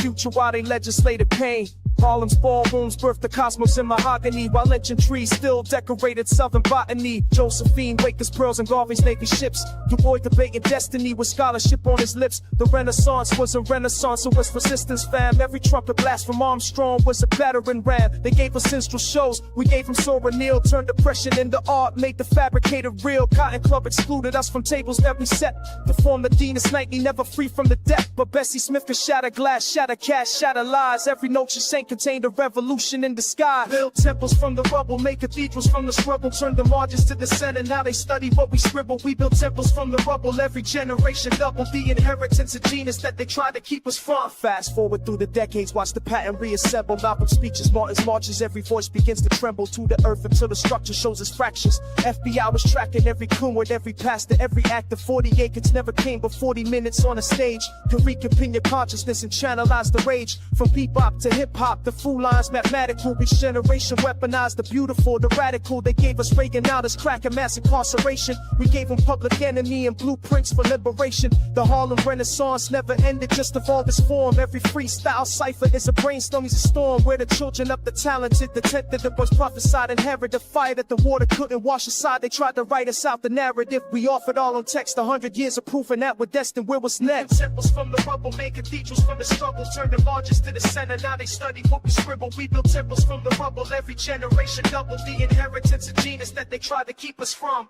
future while they legislated pain. Harlem's ballrooms birthed the cosmos in mahogany, while lynching trees still decorated southern botany. Josephine, Wakers, pearls, and Garvey's Navy ships. Du Bois debating destiny with scholarship on his lips. The Renaissance was a renaissance, it was resistance, fam. Every trumpet blast from Armstrong was a battering ram. They gave us minstrel shows, we gave them Sora Neal. Turned depression into art, made the fabricated real. Cotton Club excluded us from tables every set. To form the Deanest Nightly, never free from the debt. But Bessie Smith could shatter glass, shatter cash, shatter lies. Every note she sang contained a revolution in disguise. Build temples from the rubble, make cathedrals from the struggle. Turn the margins to the center, now they study what we scribble. We build temples from the rubble, every generation double. The inheritance of genius that they try to keep us from. Fast forward through the decades, watch the pattern reassemble. Malcolm's speeches, Martin's marches, every voice begins to tremble to the earth until the structure shows its fractures. FBI was tracking every coon with every pastor, every actor. 40 acres never came but 40 minutes on a stage. To reconvene your consciousness and channelize the rage. From bebop to hip-hop, the fool lines mathematical. Each generation weaponized the beautiful, the radical. They gave us Reagan out as crack and mass incarceration. We gave them Public Enemy and blueprints for liberation. The Harlem Renaissance never ended, just evolved its form. Every freestyle cipher is a brainstorm, is a storm. Where the children of the talented, the tenth that was prophesied, inherit the fire that the water couldn't wash aside. They tried to write us out the narrative. We offered all on text, 100 years of proof, and that we're destined. Where was next? Temples from the rubble, made cathedrals from the struggle. Turned the largest to the center, now they study what we scribble. We built temples from the rubble, every generation double. The inheritance of genius that they tried to keep us from.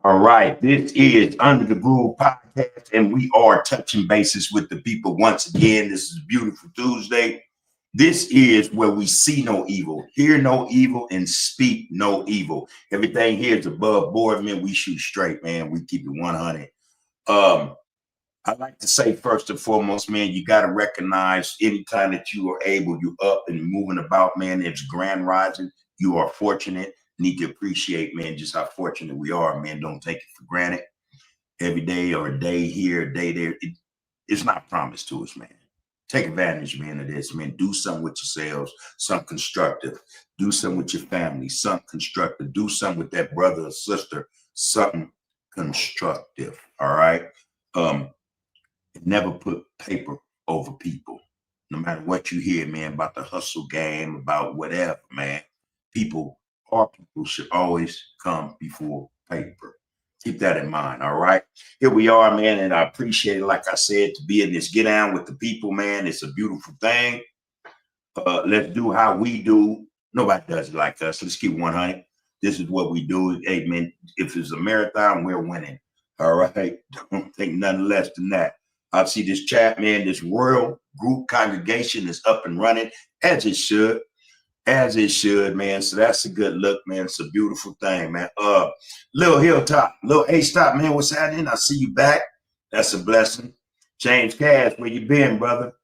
All right, this is Under the Groove podcast, and we are touching bases with the people once again. This is Beautiful Tuesday. This is where we see no evil, hear no evil, and speak no evil. Everything here is above board, man. We shoot straight, man. We keep it 100. I like to say first and foremost, man, you got to recognize anytime that you are able, you up and moving about, man. It's grand rising. You are fortunate. Need to appreciate, man, just how fortunate we are, man. Don't take it for granted. Every day or a day here, a day there, it's not promised to us, man. Take advantage, man, of this, man. Do something with yourselves, something constructive. Do something with your family, something constructive. Do something with that brother or sister, something constructive, all right? Never put paper over people. No matter what you hear, man, about the hustle game, about whatever, man. People should always come before paper. Keep that in mind, all right? Here we are, man, and I appreciate it, like I said, to be in this get down with the people, man. It's a beautiful thing. Let's do how we do. Nobody does it like us. Let's keep 100. This is what we do. Hey, man, if it's a marathon, we're winning, all right? Don't think nothing less than that. I see this chat, man, this royal group congregation is up and running, as it should. As it should, man. So that's a good look, man. It's a beautiful thing, man. Little Hilltop, Little A-Stop, man. What's happening? I see you back. That's a blessing. James Cash, where you been, brother?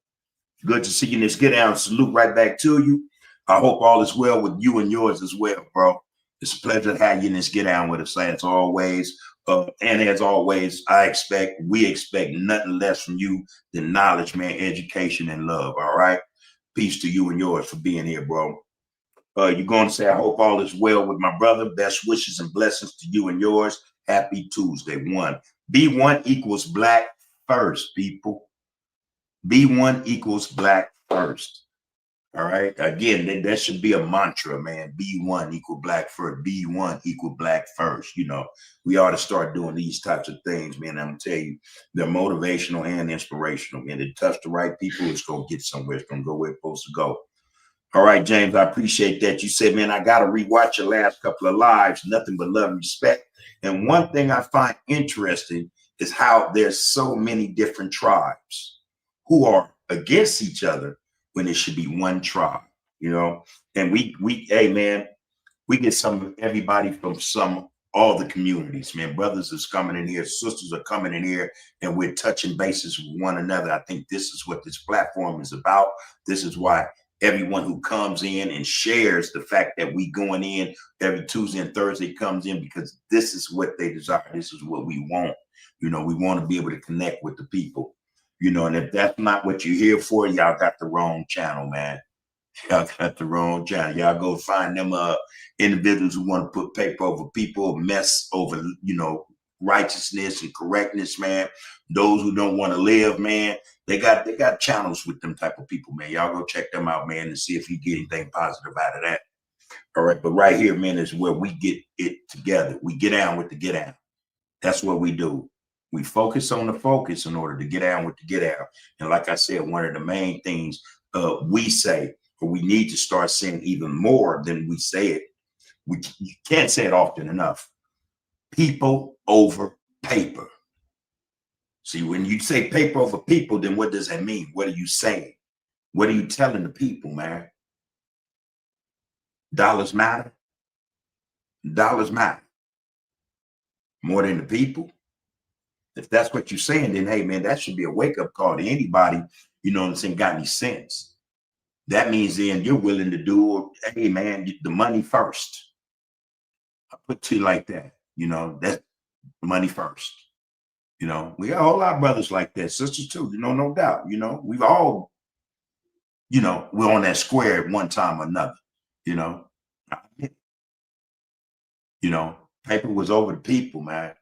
Good to see you in this get down. Salute right back to you. I hope all is well with you and yours as well, bro. It's a pleasure to have you in this get down with us, as always. And as always, we expect nothing less from you than knowledge, man, education, and love. All right. Peace to you and yours for being here, bro. You're going to say, I hope all is well with my brother. Best wishes and blessings to you and yours. Happy Tuesday. B1 equals black first, people. B1 equals black first. All right. Again, that should be a mantra, man. B1 equal black first. B1 equal black first. You know, we ought to start doing these types of things, man. I'm going to tell you, they're motivational and inspirational, man. To touch the right people, it's going to get somewhere. It's going to go where it's supposed to go. All right, James, I appreciate that. You said, man, I got to rewatch your last couple of lives. Nothing but love and respect. And one thing I find interesting is how there's so many different tribes who are against each other when it should be one tribe, you know? And hey, man, we get everybody from all the communities, man. Brothers is coming in here, sisters are coming in here, and we're touching bases with one another. I think this is what this platform is about. This is why everyone who comes in and shares the fact that we going in every Tuesday and Thursday comes in, because this is what they desire. This is what we want. You know, we want to be able to connect with the people, you know, and if that's not what you're here for, y'all got the wrong channel, man. Y'all got the wrong channel. Y'all go find them individuals who want to put paper over people, mess over, righteousness and correctness, man. Those who don't want to live, man, they got channels with them type of people, man. Y'all go check them out, man, and see if you get anything positive out of that. All right, but right here, man, is where we get it together. We get down with the get down. That's what we do. We focus on the focus in order to get down with the get out. And like I said, one of the main things we say, or we need to start saying even more than we say it. You can't say it often enough. People over paper. See, when you say paper over people, then what does that mean? What are you saying? What are you telling the people, man? Dollars matter. Dollars matter more than the people. If that's what you're saying, then hey, man, that should be a wake-up call to anybody, you know what I'm saying, got any sense. That means then you're willing to do, hey, man, the money first. I put to you like that, that's money first. We got a whole lot of brothers like that, sisters too, no doubt. We've all, we're on that square at one time or another, paper was over the people, man.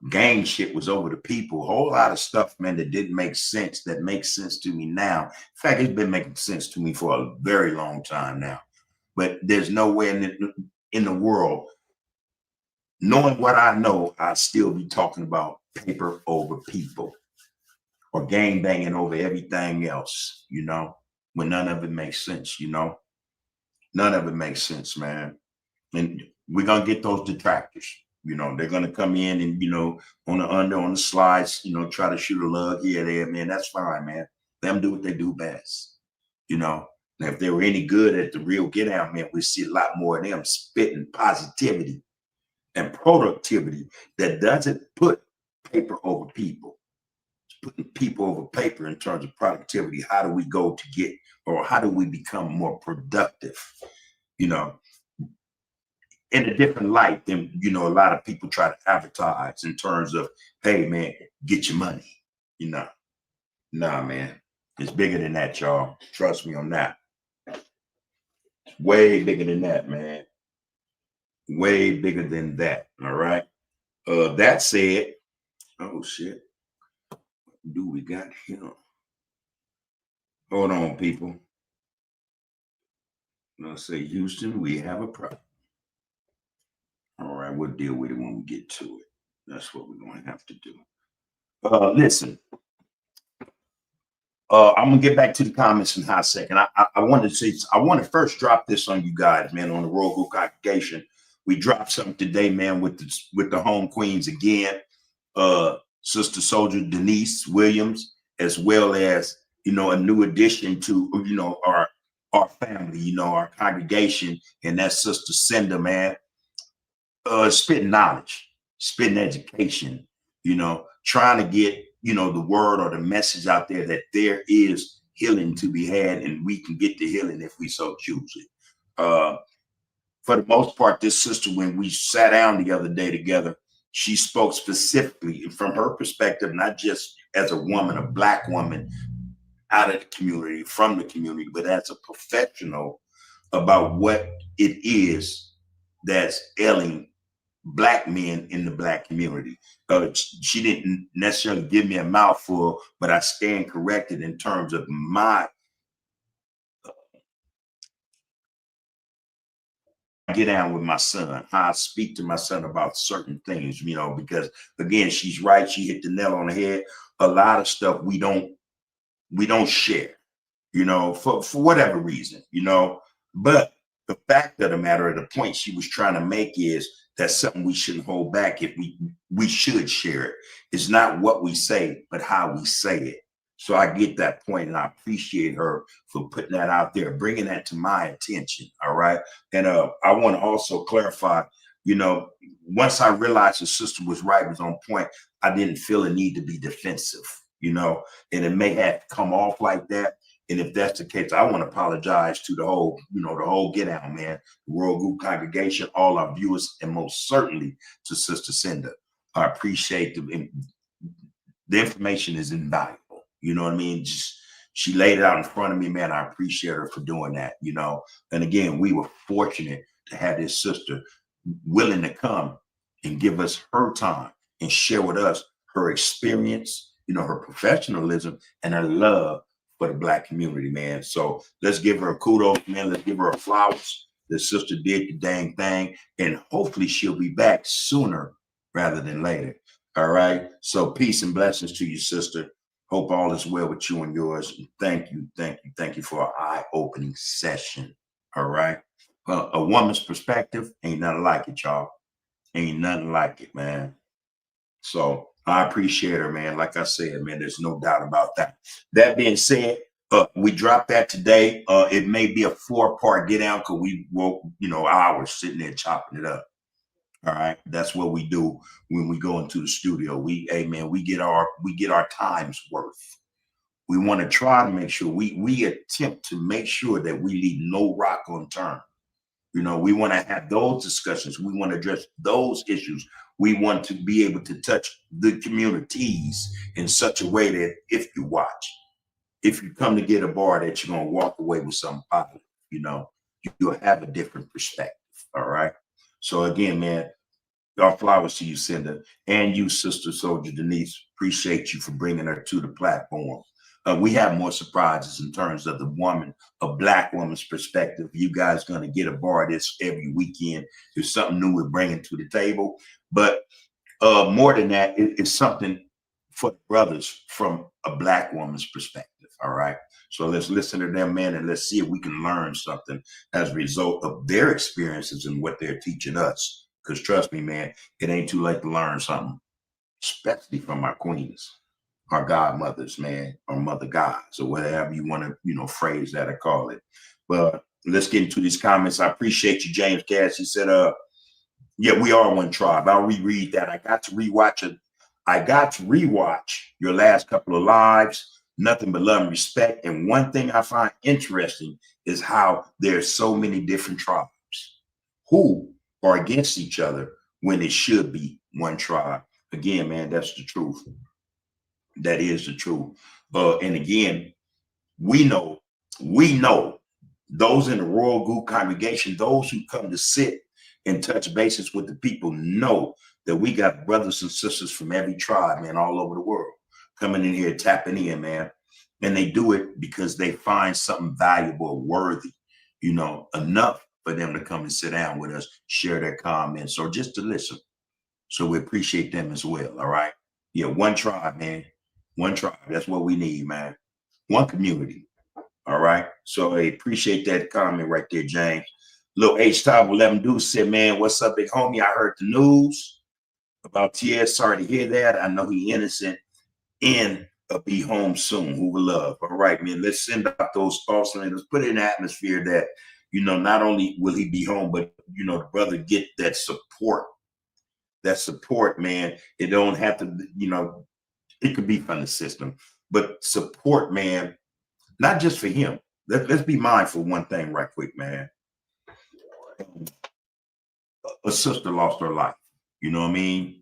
Gang shit was over the people. A whole lot of stuff, man, that didn't make sense, that makes sense to me now. In fact, it's been making sense to me for a very long time now. But there's no way in the world, knowing what I know, I'd still be talking about paper over people or gang banging over everything else, when none of it makes sense, None of it makes sense, man. And we're going to get those detractors. They're going to come in and, on the slides, try to shoot a lug here, there, man. That's fine, man. Let them do what they do best. Now, if they were any good at the real get out, man, we see a lot more of them spitting positivity and productivity that doesn't put paper over people. It's putting people over paper in terms of productivity. How do we go to get, or how do we become more productive? In a different light than, a lot of people try to advertise in terms of, hey, man, get your money. Nah, man. It's bigger than that, y'all. Trust me on that. It's way bigger than that, man. Way bigger than that. All right. That said, oh, shit. What do we got here? Hold on, people. Let's say, Houston, we have a problem. All right, we'll deal with it when we get to it. That's what we're going to have to do. Listen, I'm going to get back to the comments in a hot second. I want to first drop this on you guys, man, on the Royal Congregation. We dropped something today, man, with the home queens again. Sister Soldier Denise Williams, as well as, a new addition to, our family, our congregation, and that's Sister Cinda, man. Spitting knowledge, spitting education, trying to get, the word or the message out there that there is healing to be had, and we can get the healing if we so choose it. For the most part, this sister, when we sat down the other day together, she spoke specifically from her perspective, not just as a woman, a Black woman out of the community, from the community, but as a professional about what it is that's ailing Black men in the Black community. She didn't necessarily give me a mouthful, but I stand corrected in terms of my get down with my son, how I speak to my son about certain things, because again, she's right. She hit the nail on the head. A lot of stuff we don't share, for whatever reason, but the fact of the matter, of the point she was trying to make is that's something we shouldn't hold back. If we should share it. It's not what we say, but how we say it. So I get that point, and I appreciate her for putting that out there, bringing that to my attention. All right. And I want to also clarify, once I realized the sister was right, was on point, I didn't feel a need to be defensive, and it may have come off like that. And if that's the case, I want to apologize to the whole, the whole get out, man, the World Group Congregation, all our viewers, and most certainly to Sister Cinda. I appreciate the information is invaluable. You know what I mean? Just She laid it out in front of me, man. I appreciate her for doing that, And again, we were fortunate to have this sister willing to come and give us her time and share with us her experience, her professionalism and her love for the Black community, man. So let's give her a kudos, man. Let's give her a flowers. The sister did the dang thing, and hopefully she'll be back sooner rather than later. All right. So peace and blessings to you, sister. Hope all is well with you and yours. And thank you for an eye-opening session. All right. A woman's perspective ain't nothing like it, y'all. Ain't nothing like it, man. So I appreciate her, man. Like I said, man, there's no doubt about that. That being said, we dropped that today. It may be a 4-part get down because we woke, hours sitting there chopping it up. All right. That's what we do when we go into the studio. We get our time's worth. We want to try to make sure we attempt to make sure that we leave no rock unturned. We want to have those discussions. We want to address those issues. We want to be able to touch the communities in such a way that if you come to get a bar, that you're going to walk away with something positive, you'll have a different perspective. All right. So again, man, our flowers to you, Cinda, and you, Sister Soldier Denise. Appreciate you for bringing her to the platform. We have more surprises in terms of a Black woman's perspective. You guys going to get a bar this every weekend. There's something new we're bringing to the table. But more than that, it's something for the brothers from a Black woman's perspective. All right. So let's listen to them, man, and let's see if we can learn something as a result of their experiences and what they're teaching us. Because trust me, man, it ain't too late to learn something, especially from our queens. Our godmothers, man, or mother gods, or whatever you want to, phrase that or call it. But let's get into these comments. I appreciate you, James Cass. He said, yeah, we are one tribe. I'll reread that. I got to rewatch your last couple of lives. Nothing but love and respect. And one thing I find interesting is how there's so many different tribes who are against each other when it should be one tribe. Again, man, that's the truth. That is the truth. And again, we know those in the Royal Goop congregation, those who come to sit and touch bases with the people, know that we got brothers and sisters from every tribe, man, all over the world coming in here, tapping in, man. And they do it because they find something valuable, worthy, enough for them to come and sit down with us, share their comments, or just to listen. So we appreciate them as well. All right. Yeah, one tribe, man. One tribe. That's what we need, man. One community. All right. So I appreciate that comment right there, James. Little H-Top 11 Deuce said, man, what's up, big homie? I heard the news about TS. Sorry to hear that. I know he innocent and be home soon. Who will love? All right, man. Let's send out those thoughts and let's put it in the atmosphere that, not only will he be home, but, the brother get that support. That support, man. It don't have to, it could be from the system, but support, man, not just for him. Let's be mindful of one thing right quick, man. A sister lost her life. You know what I mean?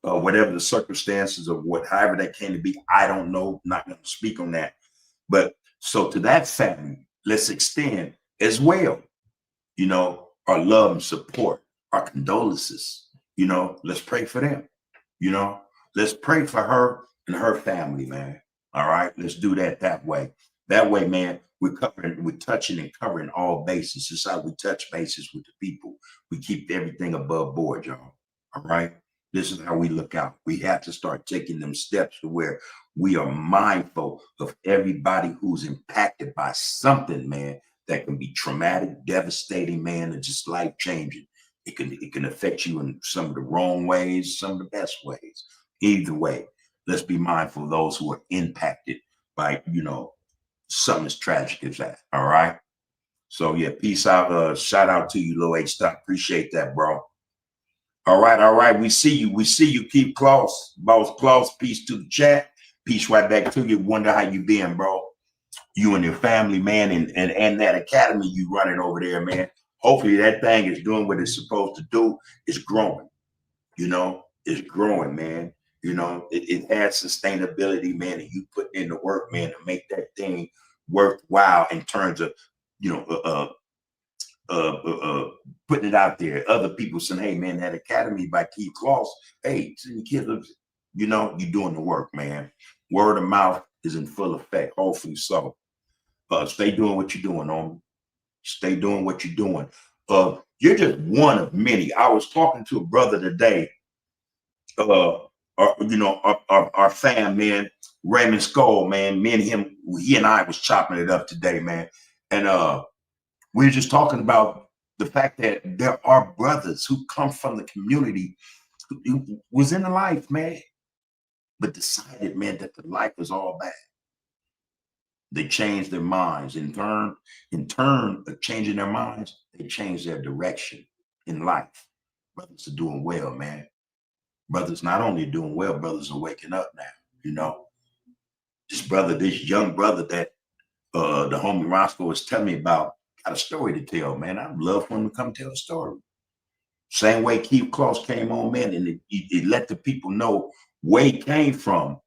Whatever the circumstances of however that came to be, I don't know. Not going to speak on that. But so to that family, let's extend as well, our love and support, our condolences. Let's pray for them. Let's pray for her and her family, man. All right, let's do that way. That way, man, we're touching and covering all bases. This is how we touch bases with the people. We keep everything above board, y'all. All right. This is how we look out. We have to start taking them steps to where we are mindful of everybody who's impacted by something, man, that can be traumatic, devastating, man, and just life changing. It can affect you in some of the wrong ways, some of the best ways. Either way, let's be mindful of those who are impacted by, something as tragic as that. All right. So yeah, peace out. Shout out to you, Lil H. Appreciate that, bro. All right. We see you. Keep close. Boss close. Peace to the chat. Peace right back to you. Wonder how you been, bro. You and your family, man, and that academy you running over there, man. Hopefully that thing is doing what it's supposed to do. It's growing. It's growing, man. You know, it has sustainability, man, and you put in the work, man, to make that thing worthwhile in terms of, you know, putting it out there. Other people saying, hey, man, that Academy by Keith Kloss, hey, send the kids, you know, you're doing the work, man. Word of mouth is in full effect. Hopefully so. Stay doing what you're doing, homie. Stay doing what you're doing. You're just one of many. I was talking to a brother today, you know, our fam, man, Raymond Skull, man. Me and him, he and I was chopping it up today, man. And we were just talking about the fact that there are brothers who come from the community who was in the life, man, but decided, man, that the life was all bad. They changed their minds. In turn of changing their minds, they changed their direction in life. Brothers are doing well, man. Brothers not only doing well, brothers are waking up now. You know, this young brother that the homie Roscoe was telling me about, got a story to tell, man. I'd love for him to come tell a story. Same way Keith Kloss came on, man, and it let the people know where he came from,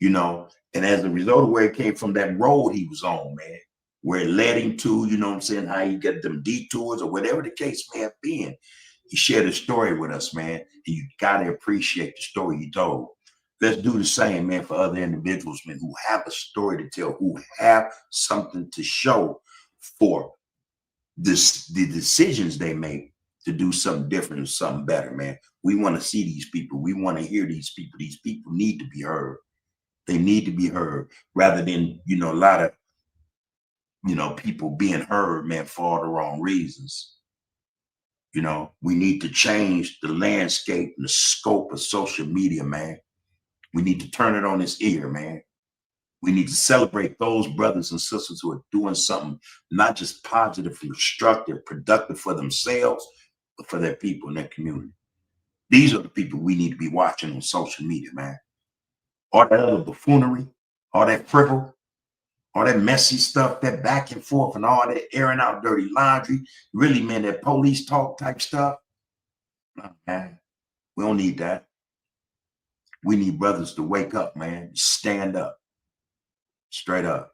you know, and as a result of where he came from, that road he was on, man, where it led him to, you know what I'm saying, how he got them detours or whatever the case may have been. He shared a story with us, man, and you got to appreciate the story he told. Let's do the same, man, for other individuals, man, who have a story to tell, who have something to show for the decisions they make to do something different and something better, man. We want to see these people. We want to hear these people. These people need to be heard. They need to be heard rather than, you know, a lot of, you know, people being heard, man, for all the wrong reasons. You know, we need to change the landscape and the scope of social media, man. We need to turn it on its ear, man. We need to celebrate those brothers and sisters who are doing something not just positive, constructive, productive for themselves, but for their people and their community. These are the people we need to be watching on social media, man. All that other buffoonery, all that frivol, all that messy stuff, that back and forth and all that airing out dirty laundry, really, man, that police talk type stuff. No, man, we don't need that. We need brothers to wake up, man, stand up, straight up.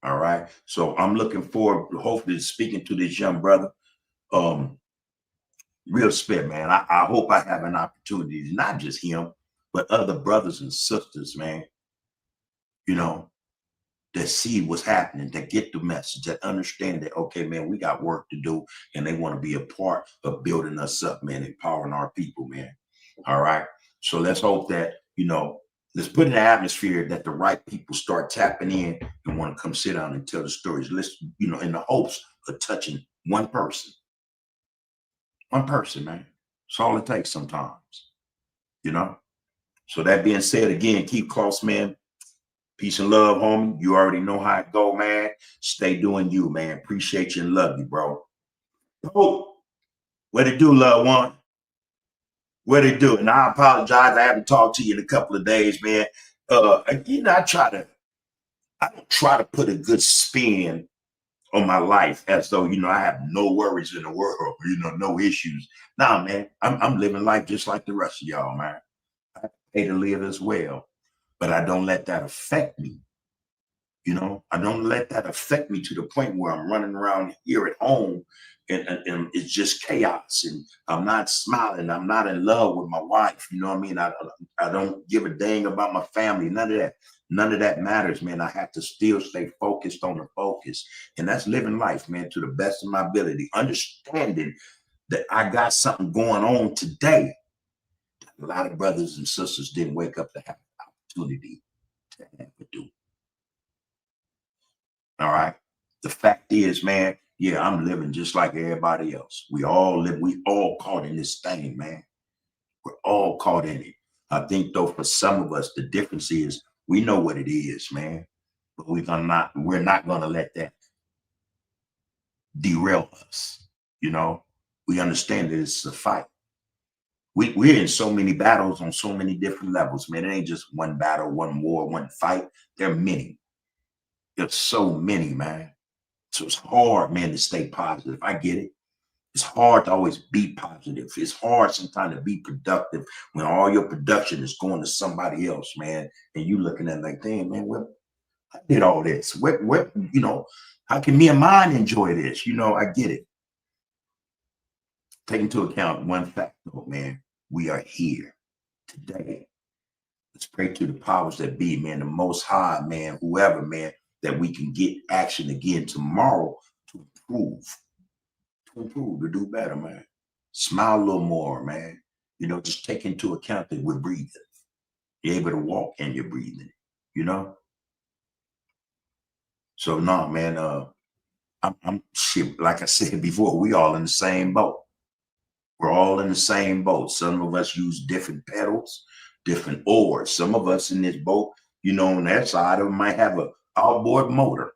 All right. So I'm looking forward, hopefully, to speaking to this young brother. Real spit, man. I hope I have an opportunity, not just him, but other brothers and sisters, man, you know, that see what's happening, that get the message, that understand that, okay, man, we got work to do, and they want to be a part of building us up, man, empowering our people, man. All right. So let's hope that, you know, let's put in the atmosphere that the right people start tapping in and want to come sit down and tell the stories. Let's, you know, in the hopes of touching one person. One person, man. That's all it takes sometimes, you know? So that being said, again, Keith Kloss, man. Peace and love, homie. You already know how it go, man. Stay doing you, man. Appreciate you and love you, bro. Oh, what it do, loved one? What it do? And I apologize. I haven't talked to you in a couple of days, man. You know, I don't try to put a good spin on my life as though, you know, I have no worries in the world, you know, no issues. Nah, man, I'm living life just like the rest of y'all, man. I pay to live as well, but I don't let that affect me. You know, I don't let that affect me to the point where I'm running around here at home and it's just chaos and I'm not smiling. I'm not in love with my wife. You know what I mean? I don't give a dang about my family. None of that. None of that matters, man. I have to still stay focused on the focus. And that's living life, man, to the best of my ability. Understanding that I got something going on today. A lot of brothers and sisters didn't wake up to have the opportunity to have to do. All right. The fact is, man, yeah, I'm living just like everybody else. We all live, we all caught in this thing, man. We're all caught in it. I think though for some of us, the difference is we know what it is, man. But we're not gonna let that derail us. You know, we understand that it's a fight. We're in so many battles on so many different levels, man. It ain't just one battle, one war, one fight. There are many. There's so many, man. So it's hard, man, to stay positive. I get it. It's hard to always be positive. It's hard sometimes to be productive when all your production is going to somebody else, man. And you looking at it like, damn, man, what I did all this. What, you know, how can me and mine enjoy this? You know, I get it. Take into account one fact, though, man. We are here today. Let's pray to the powers that be, man, the most high, man, whoever, man, that we can get action again tomorrow to improve, to do better, man. Smile a little more, man. You know, just take into account that we're breathing. You're able to walk and you're breathing, you know? So no, man, I'm shit, like I said before, we all in the same boat. We're all in the same boat. Some of us use different pedals, different oars. Some of us in this boat, you know, on that side of it might have a outboard motor.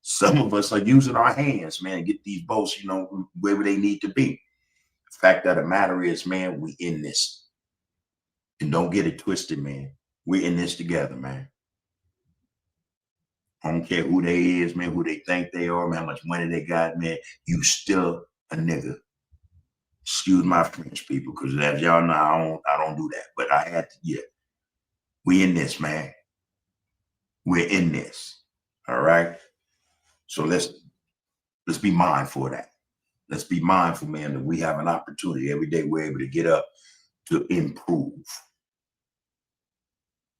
Some of us are using our hands, man, to get these boats, you know, wherever they need to be. The fact of the matter is, man, we in this. And don't get it twisted, man. We're in this together, man. I don't care who they is, man, who they think they are, man, how much money they got, man. You still a nigga. Excuse my French, people, because as y'all know, I don't do that. But I had to, yeah. We in this, man. We're in this. All right. So let's be mindful of that. Let's be mindful, man, that we have an opportunity every day. We're able to get up to improve.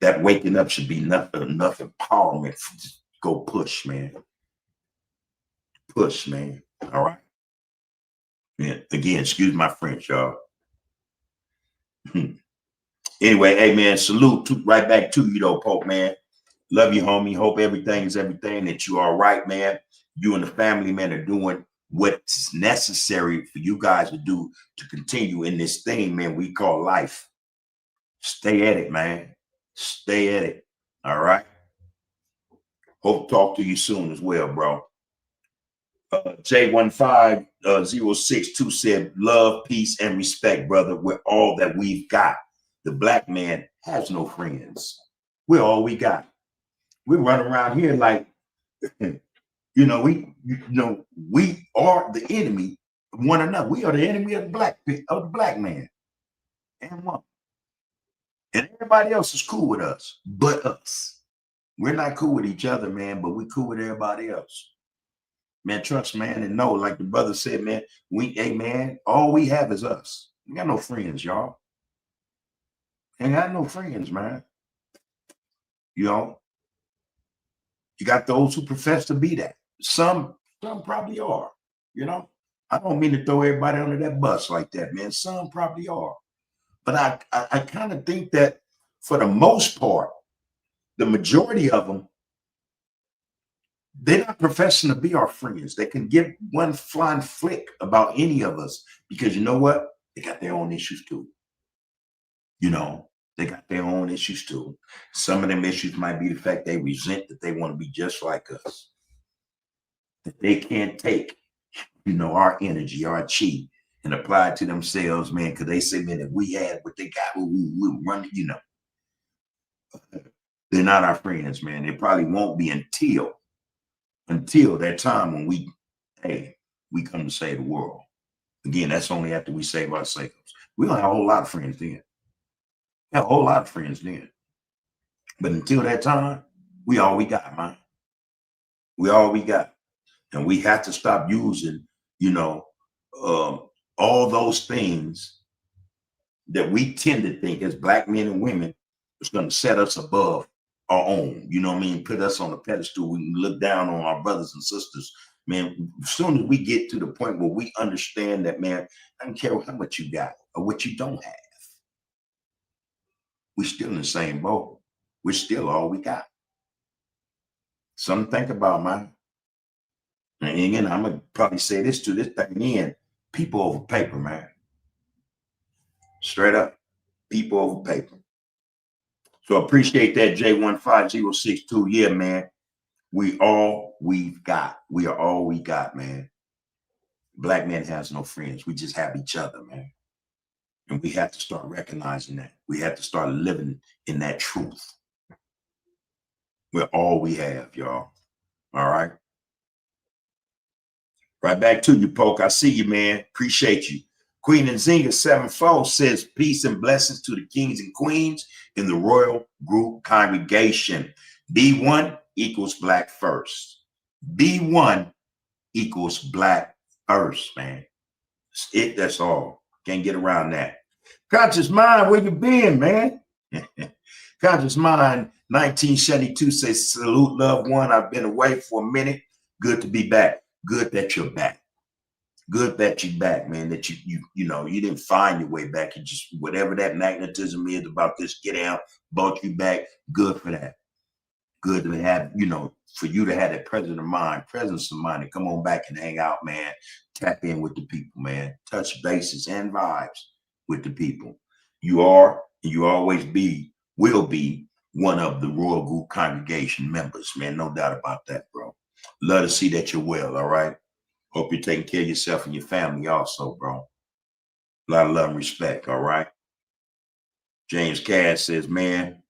That waking up should be enough empowerment to go push, man. Push, man. All right. Yeah. Again, excuse my French, y'all. Anyway, hey, man, salute right back to you, though, Pope, man. Love you, homie. Hope everything is everything, that you are right, man. You and the family, man, are doing what's necessary for you guys to do to continue in this thing, man, we call life. Stay at it, man. Stay at it. All right. Hope to talk to you soon as well, bro. J15062 said, love, peace, and respect, brother. We're all that we've got. The black man has no friends. We're all we got. We run around here like, we are the enemy of one another. We are the enemy of the black man and woman. And everybody else is cool with us, but us. We're not cool with each other, man, but we cool with everybody else. Man, trust, man, and know, like the brother said, man, man, all we have is us. We got no friends, y'all. Ain't got no friends, man. You know, you got those who profess to be that. Some probably are, you know. I don't mean to throw everybody under that bus like that, man. Some probably are. But I kind of think that for the most part, the majority of them, they're not professing to be our friends. They can give one flying flick about any of us because you know what? They got their own issues too. You know, they got their own issues too. Some of them issues might be the fact they resent that they want to be just like us. That they can't take, our energy, our chi, and apply it to themselves, man, because they say, man, if we had what they got, we'll run, They're not our friends, man. They probably won't be until that time when we come to save the world. Again, that's only after we save ourselves. We don't have a whole lot of friends then. We have a whole lot of friends then. But until that time, we all we got, man. We all we got. And we have to stop using, all those things that we tend to think as black men and women is going to set us above our own. You know what I mean? Put us on a pedestal. We can look down on our brothers and sisters. Man, as soon as we get to the point where we understand that, man, I don't care how much you got or what you don't have. We're still in the same boat. We're still all we got. Something to think about, man. And again, I'm gonna probably say this to this thing again: people over paper, man. Straight up, people over paper. So appreciate that, J15062. Yeah, man. We all we've got. We are all we got, man. Black man has no friends. We just have each other, man. And we have to start recognizing that. We have to start living in that truth. We're all we have, y'all. All right. Right back to you, Poke. I see you, man. Appreciate you. Queen Nzinga 7-4 says, peace and blessings to the kings and queens in the Royal Group congregation. B1 equals Black First. B1 equals Black First, man. That's all. Can't get around that. Conscious Mind, where you been, man? Conscious Mind 1972 says, salute, loved one. I've been away for a minute. Good to be back. Good that you're back. Good that you're back, man. That you didn't find your way back. You just, whatever that magnetism is about this, get out, brought you back. Good for that. Good to have, for you to have that presence of mind to come on back and hang out, man. Tap in with the people, man. Touch bases and vibes with the people. You are, and you always will be one of the Royal Group congregation members, man. No doubt about that, bro. Love to see that you're well, all right? Hope you're taking care of yourself and your family also, bro. A lot of love and respect, all right? James Cass says, man.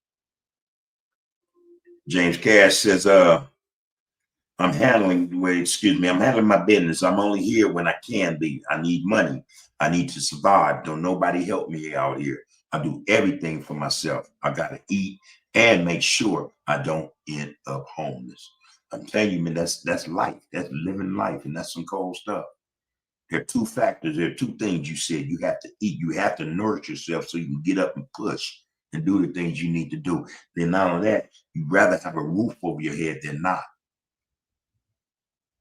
James Cass says, I'm handling my business. I'm only here when I can be. I need money. I need to survive. Don't nobody help me out here. I do everything for myself. I got to eat and make sure I don't end up homeless. I'm telling you, man, that's life. That's living life. And that's some cold stuff. There are two factors. There are two things you said. You have to eat. You have to nourish yourself so you can get up and push and do the things you need to do. Then not only that, you'd rather have a roof over your head than not.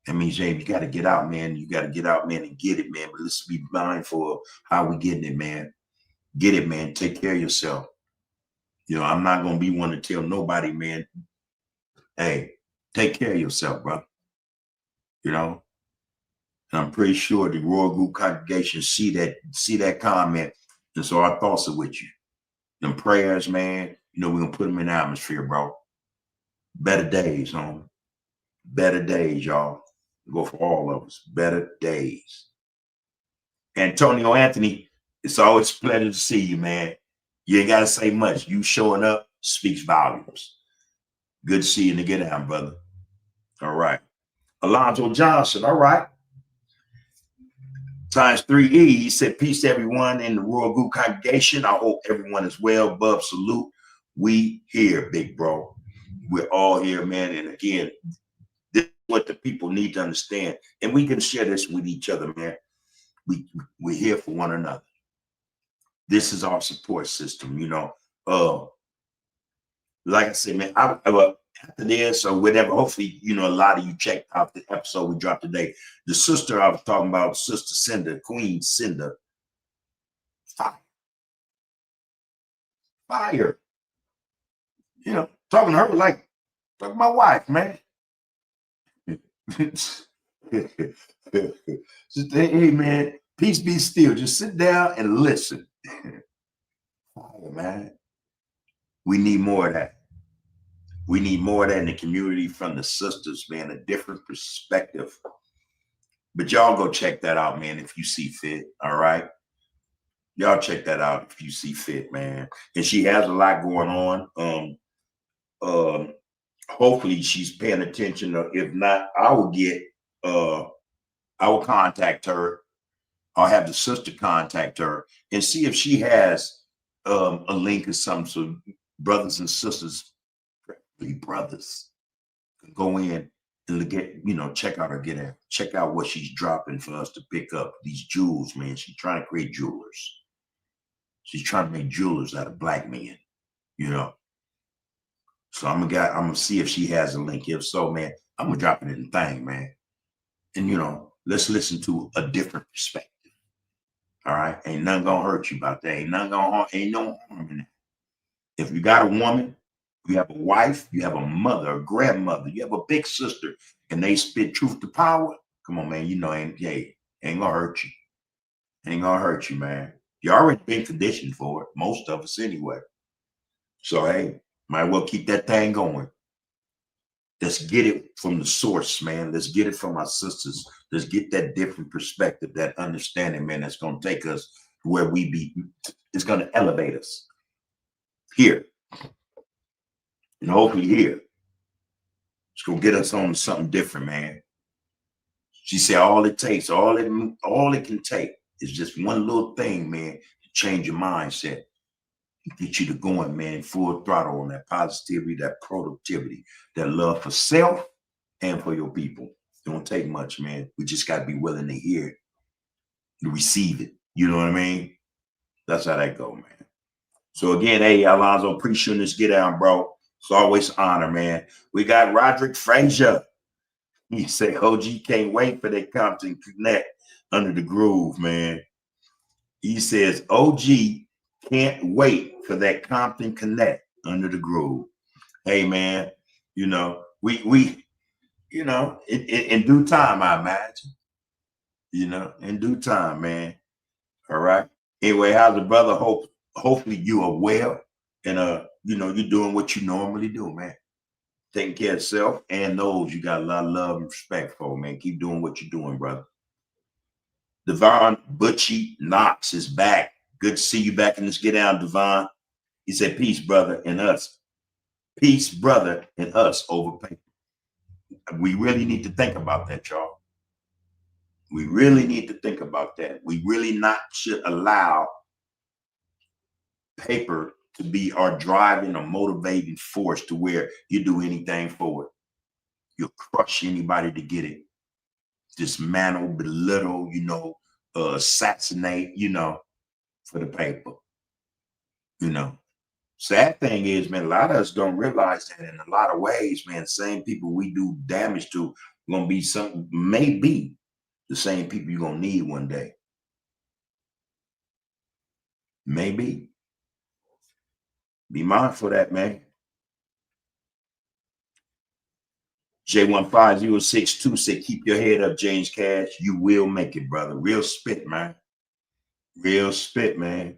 That means, James, you got to get out, man. You got to get out, man, and get it, man. But let's be mindful of how we getting it, man. Get it, man. Take care of yourself. I'm not going to be one to tell nobody, man, hey, take care of yourself, bro. And I'm pretty sure the Royal Group congregation see that comment. And so our thoughts are with you. Them prayers, man, we're going to put them in the atmosphere, bro. Better days, homie. Better days, y'all. Go for all of us. Better days. Antonio Anthony, it's always a pleasure to see you, man. You ain't got to say much. You showing up speaks volumes. Good to see you in the get down, brother. All right. Alonzo Johnson, all right. Times 3E, he said, peace to everyone in the Royal Group congregation. I hope everyone is well. Bub, salute. We here, big bro. We're all here, man. And again, this is what the people need to understand. And we can share this with each other, man. We're here for one another. This is our support system, like I said, man, after this or whatever, hopefully, a lot of you checked out the episode we dropped today. The sister I was talking about, Sister Cinda, Queen Cinda, fire. Talking to her like talking to my wife, man. Just, hey, man, peace be still. Just sit down and listen. Fire, man. We need more of that. We need more of that in the community from the sisters, man, a different perspective. But y'all go check that out, man, if you see fit, all right? Y'all check that out if you see fit, man. And she has a lot going on. Hopefully she's paying attention. If not, I will contact her. I'll have the sister contact her and see if she has a link or something so brothers and sisters, brothers, can go in and get, check out her get out. Check out what she's dropping for us to pick up. These jewels, man. She's trying to create jewelers. She's trying to make jewelers out of black men, So I'm gonna see if she has a link. If so, man, I'm gonna drop it in the thing, man. And let's listen to a different perspective. All right. Ain't nothing gonna hurt you about that. Ain't no harm in that. If you got a woman, you have a wife, you have a mother, a grandmother, you have a big sister, and they spit truth to power. Come on, man. Ain't gonna hurt you. Ain't gonna hurt you, man. You already been conditioned for it. Most of us anyway. So hey, might well keep that thing going. Let's get it from the source, man. Let's get it from our sisters. Let's get that different perspective, that understanding, man, that's going to take us to where we be. It's going to elevate us here. Hopefully here. It's going to get us on to something different, man. She said all it takes, all it can take is just one little thing, man, to change your mindset, get you to going, man, full throttle on that positivity, that productivity, that love for self and for your people. It don't take much, man. We just got to be willing to hear it, to receive it. You know what I mean? That's how that go, man. So again, hey, Alonzo, appreciate this get down, bro. It's always an honor, man. We got Roderick Frazier. He said, OG can't wait for that Compton Connect under the groove, man. He says, OG can't wait for that Compton Connect under the groove. Hey, man, you know, we you know, in due time, I imagine, you know, in due time, man. All right. Anyway, how's the brother? Hopefully you are well and you know, you're doing what you normally do, man. Taking care of self and those you got a lot of love and respect for, man. Keep doing what you're doing, brother. Devon Butchie Knox is back. Good to see you back in this get down, Devon. He said, peace, brother, and us. Peace, brother, and us over paper. We really need to think about that, y'all. We really need to think about that. We really not should allow paper to be our driving or motivating force to where you do anything for it. You'll crush anybody to get it. Dismantle, belittle, you know, assassinate, you know, for the paper. You know. Sad thing is, man, a lot of us don't realize that in a lot of ways, man, the same people we do damage to gonna be some, maybe the same people you're gonna need one day. Maybe. Be mindful of that, man. J15062 said, keep your head up, James Cash. You will make it, brother. Real spit, man. Real spit, man.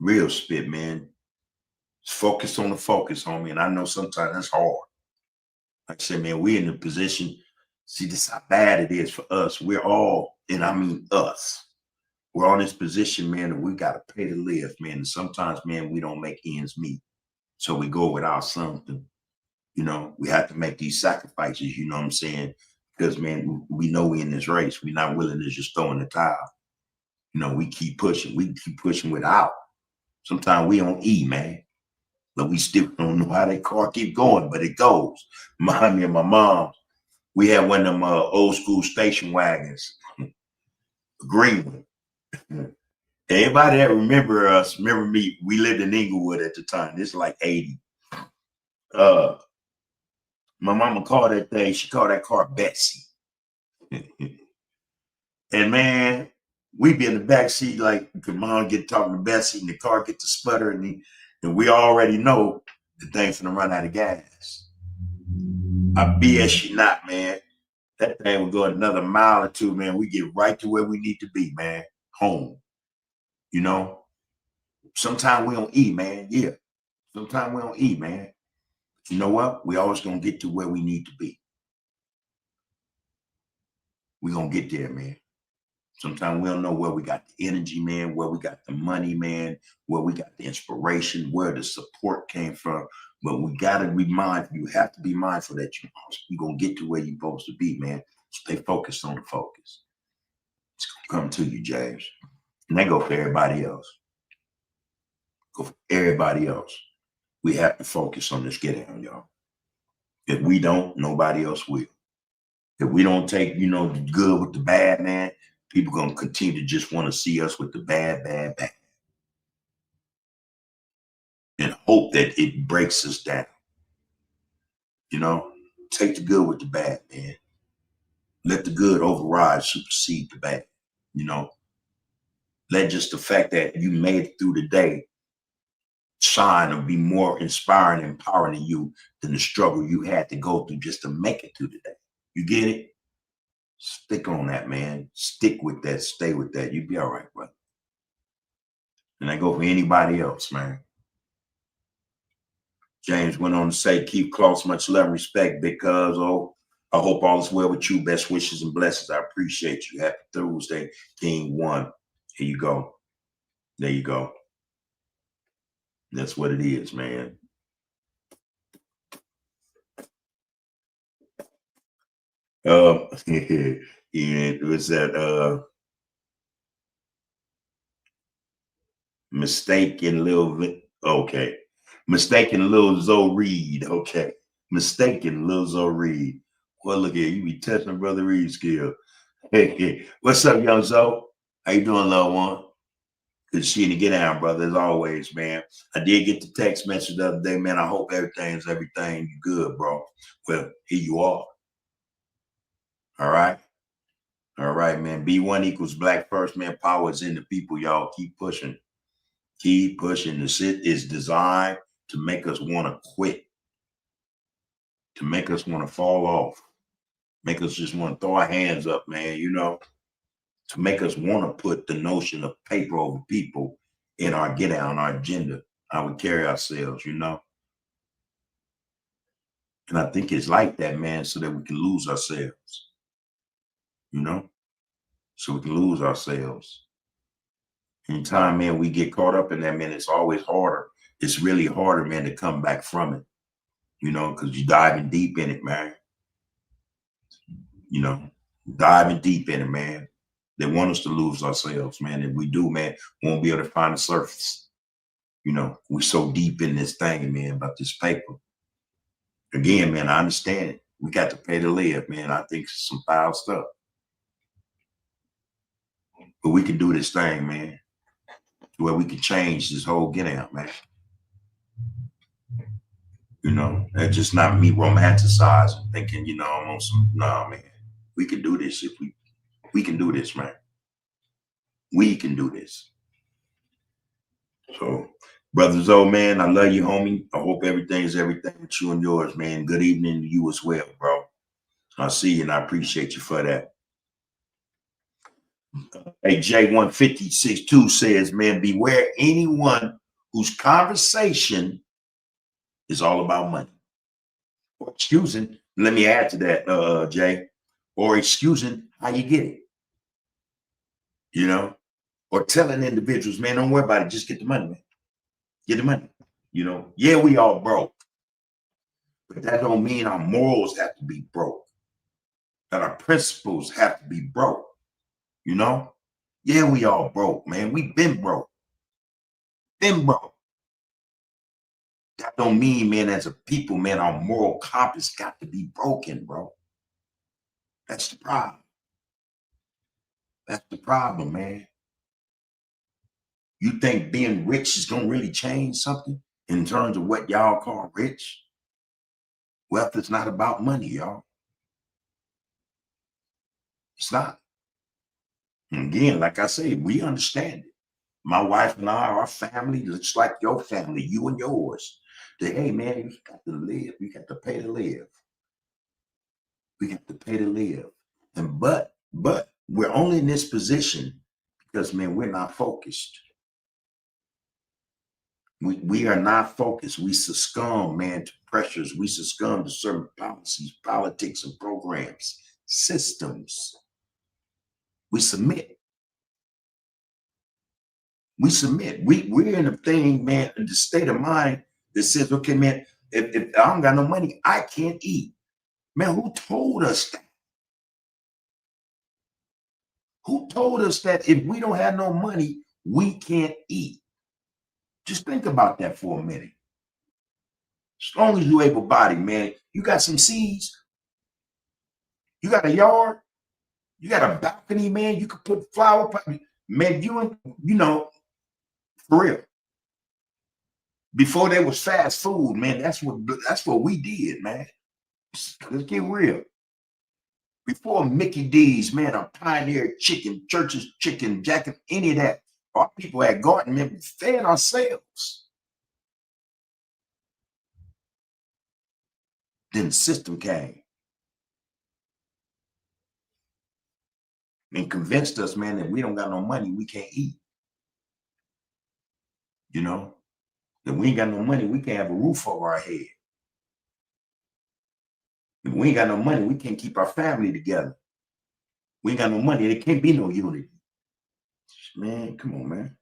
Real spit, man. Focus on the focus, homie. And I know sometimes that's hard. Like I said, man, we're in a position. See, this is how bad it is for us. We're all, and I mean us. We're on this position, man, and we got to pay to live, man. And sometimes, man, we don't make ends meet. So we go without something. You know, we have to make these sacrifices, you know what I'm saying? Because, man, we know we're in this race. We're not willing to just throw in the towel. You know, we keep pushing. We keep pushing without. Sometimes we on E, man. But we still don't know how that car keep going, but it goes. Remind me of my mom. We had one of them old school station wagons, green one. Everybody that remember us, remember me, we lived in Inglewood at the time. This is like 80. My mama called that thing, she called that car Betsy. And man, we'd be in the back seat like, mom get talking to Betsy and the car get to sputter and we already know the thing's gonna run out of gas. I BS you not, man. That thing will go another mile or two, man. We get right to where we need to be, man. Home. You know? Sometimes we don't eat, man. Yeah. Sometimes we don't eat, man. But you know what? We always gonna get to where we need to be. We're gonna get there, man. Sometimes we don't know where we got the energy, man, where we got the money, man, where we got the inspiration, where the support came from. But we got to be mindful. You have to be mindful that you're going to get to where you're supposed to be, man. Stay focused on the focus. It's going to come to you, James. And that go for everybody else. Go for everybody else. We have to focus on this get down, y'all. If we don't, nobody else will. If we don't take, you know, the good with the bad, man, people going to continue to just want to see us with the bad, bad, bad. And hope that it breaks us down. You know, take the good with the bad, man. Let the good override, supersede the bad. You know, let just the fact that you made it through the day shine or be more inspiring and empowering to you than the struggle you had to go through just to make it through the day. You get it? Stick on that, man. Stick with that. Stay with that. You'll be all right, brother. And I go for anybody else, man. James went on to say, keep close, much love and respect, because, oh, I hope all is well with you. Best wishes and blessings. I appreciate you. Happy Thursday, King One. Here you go. There you go. That's what it is, man. It was that mistaken okay. Mistaken Lil Zoe Reed. Okay. Mistaken Lil Zoe Reed. Well, look here, you be touching Brother Reed's skill. Hey, what's up, young Zoe? How you doing, little one? Good to see you to get down, brother, as always, man. I did get the text message the other day, man. I hope everything good, bro. Well, here you are. All right. All right, man. B1 equals black first, man. Power is in the people, y'all. Keep pushing. Keep pushing. The shit is designed to make us want to quit, to make us want to fall off, make us just want to throw our hands up, man, to make us want to put the notion of paper over people in our get down, our agenda, how we carry ourselves. And I think it's like that, man, so that we can lose ourselves, you know, so we can lose ourselves. Anytime, man, we get caught up in that, man, it's always harder. It's really harder, man, to come back from it, because you're diving deep in it, man. you know, diving deep in it, man. They want us to lose ourselves, man. If we do, man, we won't be able to find the surface. We're so deep in this thing, man, about this paper. Again, man, I understand it. We got to pay to live, man. I think it's some foul stuff. But we can do this thing, man, where we can change this whole get out, man. That's just not me romanticizing, thinking, I'm on some, nah, man. We can do this if we can do this, man. We can do this. So, Brother Zoe, man, I love you, homie. I hope everything's everything with you and yours, man. Good evening to you as well, bro. I see you and I appreciate you for that. Hey, J1562 says, man, beware anyone whose conversation is all about money. Or excusing, let me add to that, Jay, or excusing how you get it, or telling individuals, man, don't worry about it, just get the money, man. Get the money. Yeah, we all broke. But that don't mean our morals have to be broke, that our principles have to be broke, Yeah, we all broke, man. We've been broke. Been broke. That don't mean, man, as a people, man, our moral compass got to be broken, bro. That's the problem. That's the problem, man. You think being rich is going to really change something in terms of what y'all call rich? Wealth is not about money, y'all. It's not. And again, like I say, we understand it. My wife and I, our family, looks like your family, you and yours. That, hey, man, you got to live. You got to pay to live. We got to pay to live. And but we're only in this position because, man, we're not focused. We are not focused. We succumb, man, to pressures. We succumb to certain policies, politics, and programs, systems. We submit. We submit. We're in a thing, man, in the state of mind that says, okay, man, if I don't got no money, I can't eat. Man, who told us that? Who told us that if we don't have no money, we can't eat? Just think about that for a minute. As long as you able bodied, man, you got some seeds, you got a yard, you got a balcony, man, you could put flower pot, man, for real. Before there was fast food, man, that's what we did, man. Let's get real. Before Mickey D's, man, a Pioneer Chicken, Church's Chicken, Jack, any of that, our people had garden, man, we fed ourselves. Then the system came and convinced us, man, that we don't got no money, we can't eat. If we ain't got no money, we can't have a roof over our head. If we ain't got no money, we can't keep our family together. We ain't got no money, there can't be no unity. Man, come on, man.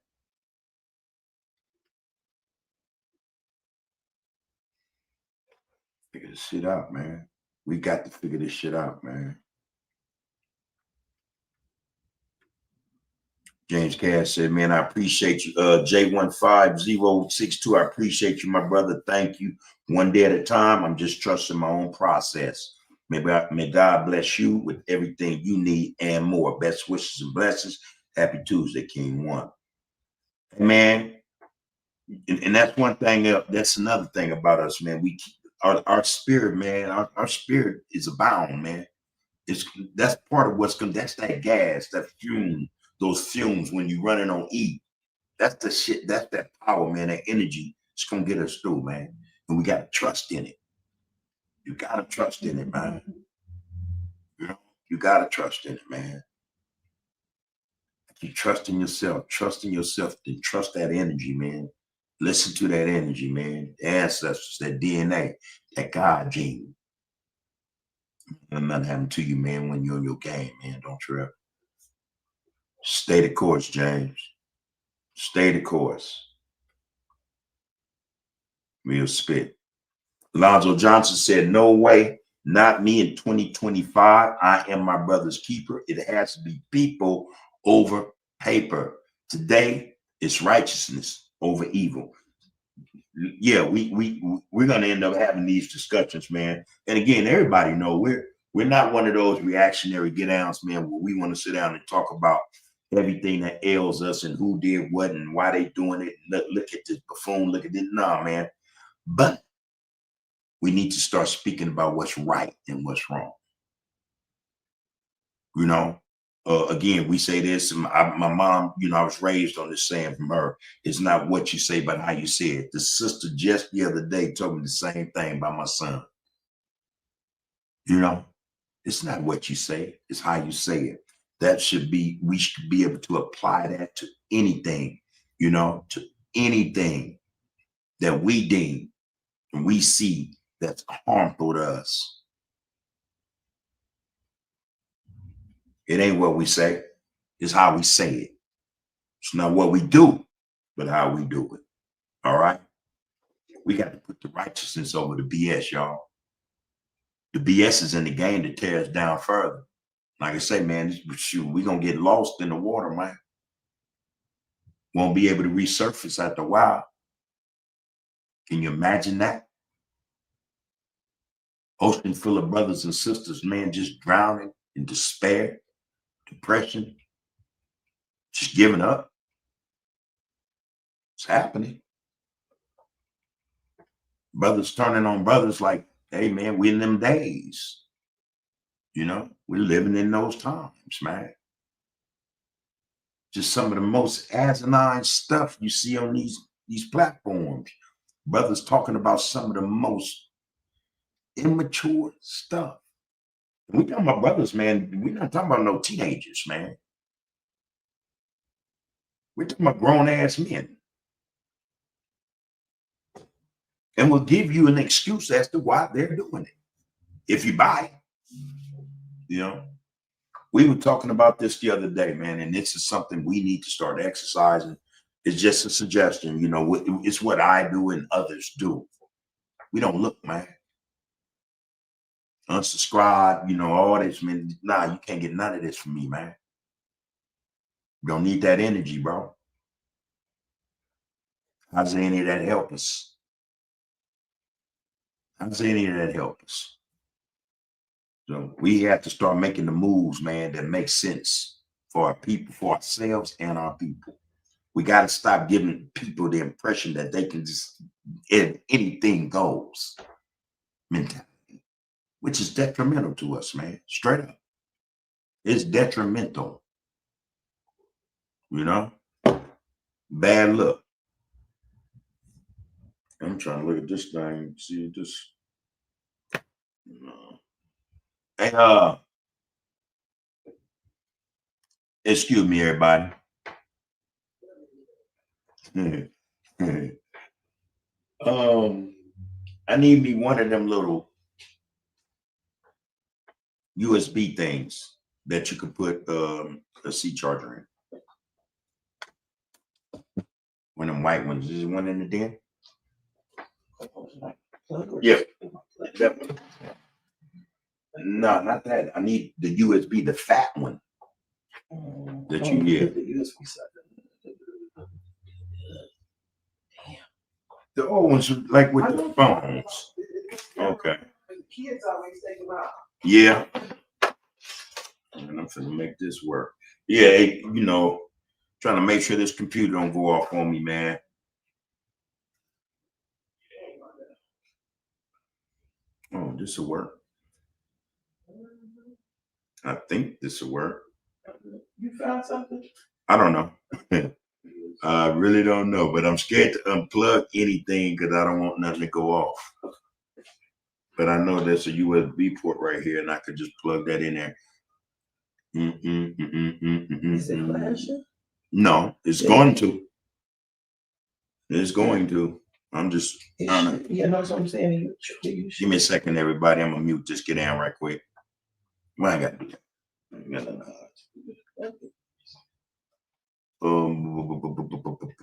Figure this shit out, man. We got to figure this shit out, man. James Cass said, man, I appreciate you. J15062, I appreciate you, my brother. Thank you. One day at a time. I'm just trusting my own process. May God bless you with everything you need and more. Best wishes and blessings. Happy Tuesday, King One. Man, and that's one thing. That's another thing about us, man. We our spirit, man. Our spirit is abound, man. That's part of what's going. That's that gas, that fume, those fumes when you running on E. That's the shit. That's that power, man. That energy. It's gonna get us through, man. And we gotta trust in it. You gotta trust in it, man. You know, you gotta trust in it, man. If you trust in yourself, then trust that energy, man. Listen to that energy, man. The ancestors, that DNA, that God gene. And nothing happened to you, man, when you're in your game, man. Don't trip. Stay the course, James. Stay the course. Real spit. Lonzo Johnson said, no way, not me in 2025. I am my brother's keeper. It has to be people over paper. Today, it's righteousness over evil. Yeah, we're gonna end up having these discussions, man. And again, everybody know we're not one of those reactionary get downs, man, where we want to sit down and talk about everything that ails us and who did what and why they doing it. Look at this buffoon, look at this. Nah, man. But we need to start speaking about what's right and what's wrong. You know, again, we say this. My mom, you know, I was raised on this saying from her. It's not what you say, but how you say it. The sister just the other day told me the same thing about my son. You know, it's not what you say, it's how you say it. That should be, we should be able to apply that to anything, you know, to anything that we deem and we see that's harmful to us. It ain't what we say, it's how we say it. It's not what we do, but how we do it. All right. We got to put the righteousness over the BS, y'all. The BS is in the game to tear us down further. Like I say, man, shoot, we're going to get lost in the water, man. Won't be able to resurface after a while. Can you imagine that? Ocean full of brothers and sisters, man, just drowning in despair, depression, just giving up. It's happening. Brothers turning on brothers like, hey, man, we're in them days. You know, we're living in those times, man. Just some of the most asinine stuff you see on these platforms. Brothers talking about some of the most immature stuff. We talking about brothers, man. We're not talking about no teenagers, man. We're talking about grown ass men. And we'll give you an excuse as to why they're doing it. If you buy it, you know. We were talking about this the other day, man, and this is something we need to start exercising. It's just a suggestion, you know, it's what I do and others do. We don't look, man. Unsubscribe, you know, all this, man. Nah, you can't get none of this from me, man. You don't need that energy, bro. How's any of that help us? How's any of that help us? So we have to start making the moves, man, that make sense for our people, for ourselves and our people. We got to stop giving people the impression that they can just, anything goes mentality, which is detrimental to us, man. Straight up. It's detrimental. You know? Bad luck. I'm trying to look at this thing, see this. Hey, excuse me, everybody. I need me one of them little USB things that you could put a C charger in. One of them white ones. Is there one in the den? Yeah. No, not that. I need the USB, the fat one. That you get. USB side. The old ones are like with the phones. Okay. Kids always think about. Yeah. And I'm finna make this work. Yeah, you know, trying to make sure this computer don't go off on me, man. Oh, this will work. I think this will work. You found something? I don't know. I really don't know, but I'm scared to unplug anything because I don't want nothing to go off. But I know there's a USB port right here, and I could just plug that in there. Is it flashing? No, it's going to. It's going to. I'm just. Yeah, that's what I'm saying. Give me a second, everybody. I'm gonna mute. Just get in right quick. Well, I got to do that.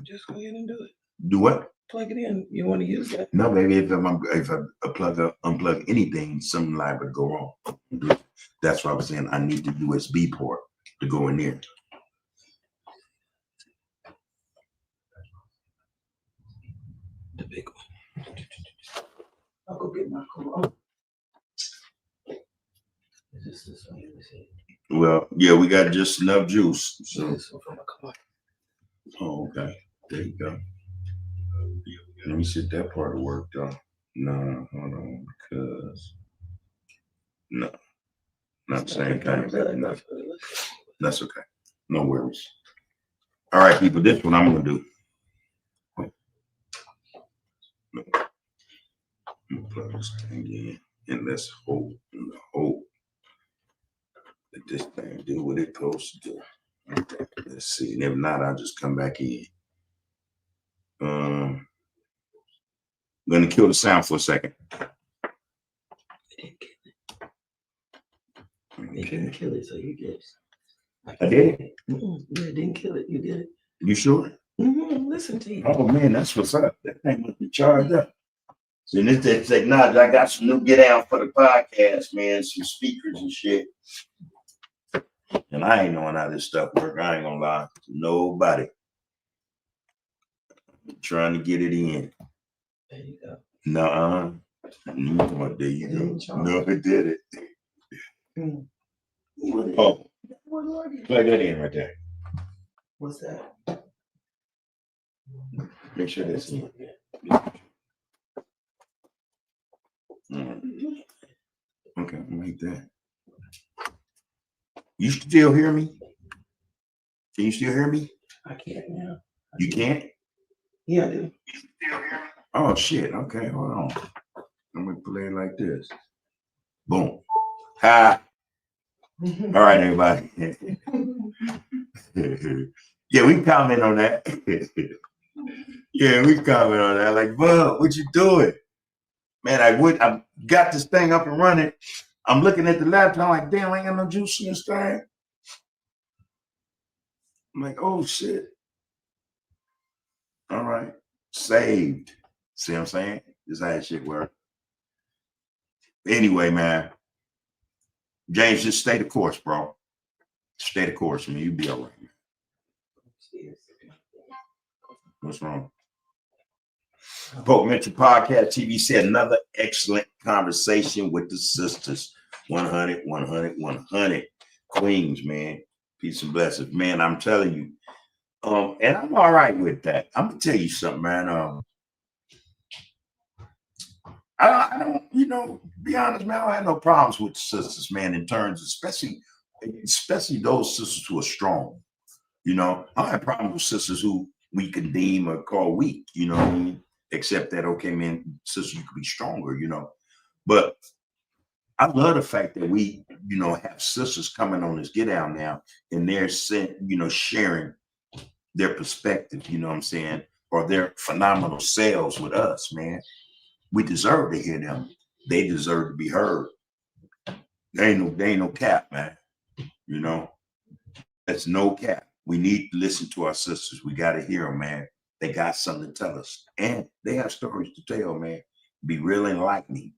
Just go ahead and do it. Do what? Plug it in. You want to use that? No, baby. If I unplug anything, something liable to go wrong. That's why I was saying I need the USB port to go in there. The big one. I'll go get my car. Is this one? Well, yeah, we got just enough juice. So. This one from my car. Oh, okay. There you go. Let me see if that part worked though. No, hold on, because no, not the same thing. No, that's okay. No worries. All right, people, this one I'm gonna do. I'm gonna plug this thing in, and let's hope that this thing do what it's supposed to do. Okay, let's see. And if not, I'll just come back in. I'm gonna kill the sound for a second. It didn't kill it, so you get it. I did it. Yeah, it didn't kill it. You did it. You sure? Listen to you. Oh man, that's what's up. That thing must be charged up. So in this technology, I got some new get out for the podcast, man. Some speakers and shit. And I ain't knowing how this stuff works. I ain't gonna lie to nobody. I'm trying to get it in. There you go. Nuh-uh. There you go. No, it did it. Oh, plug that in right there. What's that? Make sure that's in. Okay, like that. You still hear me? Can you still hear me? I can't now. You can't? Yeah, I do. You still hear me? Oh shit. Okay, hold on. I'm gonna play it like this. Boom. Ha. All right, everybody. Yeah, we can comment on that. Yeah, we can comment on that. Like, Bub, what you doing? Man, I got this thing up and running. I'm looking at the laptop, like, damn, I ain't got no juice in this thing. I'm like, oh shit. All right. Saved. See what I'm saying? This is how that shit work. Anyway, man. James, just stay the course, bro. Stay the course, man. You'll be all right, man. What's wrong? Pope Mentor Podcast TV said another excellent conversation with the sisters. 100, 100, 100 queens, man. Peace and blessings, man. I'm telling you. And I'm all right with that. I'm gonna tell you something, man. I don't, be honest, man. I don't have no problems with the sisters, man. In terms, especially those sisters who are strong. I don't have problems with sisters who we can deem or call weak. You know what I mean? Except that, okay, man, sister, you could be stronger. But I love the fact that we, have sisters coming on this get out now, and they're sharing their perspective. You know what I'm saying? Or their phenomenal selves with us, man. We deserve to hear them. They deserve to be heard. There ain't no cap, man. That's no cap. We need to listen to our sisters. We got to hear them, man. They got something to tell us. And they have stories to tell, man. Be real and like me.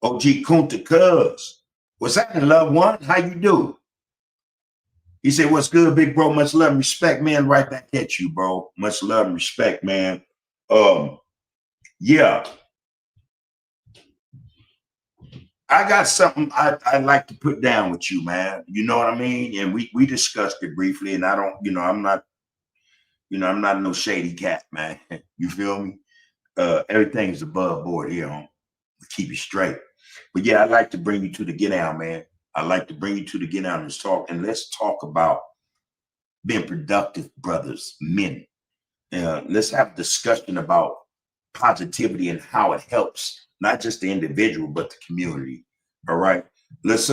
OG Kunta Cuz. What's happening, loved one? How you do? He said, what's good, big bro? Much love and respect, man. Right back at you, bro. Much love and respect, man. Yeah. I got something I'd like to put down with you, man. You know what I mean? And we discussed it briefly, and I don't, I'm not, I'm not no shady cat, man. You feel me? Everything's above board here, on. Keep it straight. But yeah, I'd like to bring you to the get down, man. I'd like to bring you to the get down and talk, and let's talk about being productive brothers, men. Let's have a discussion about positivity and how it helps not just the individual but the community. All right, let's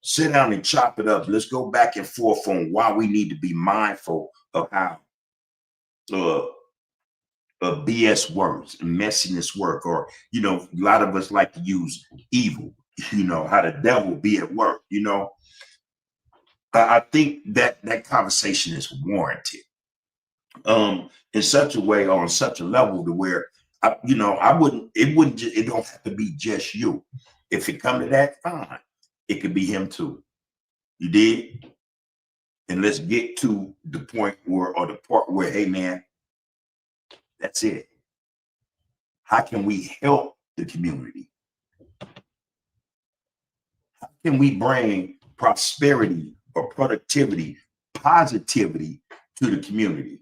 sit down and chop it up. Let's go back and forth on why we need to be mindful of how BS works and messiness work, or a lot of us like to use evil. How the devil be at work. I think that conversation is warranted. In such a way or on such a level to where it don't have to be just you. If it come to that, fine. It could be him too. You did? And let's get to the point where, hey man, that's it. How can we help the community? How can we bring prosperity or productivity, positivity to the community?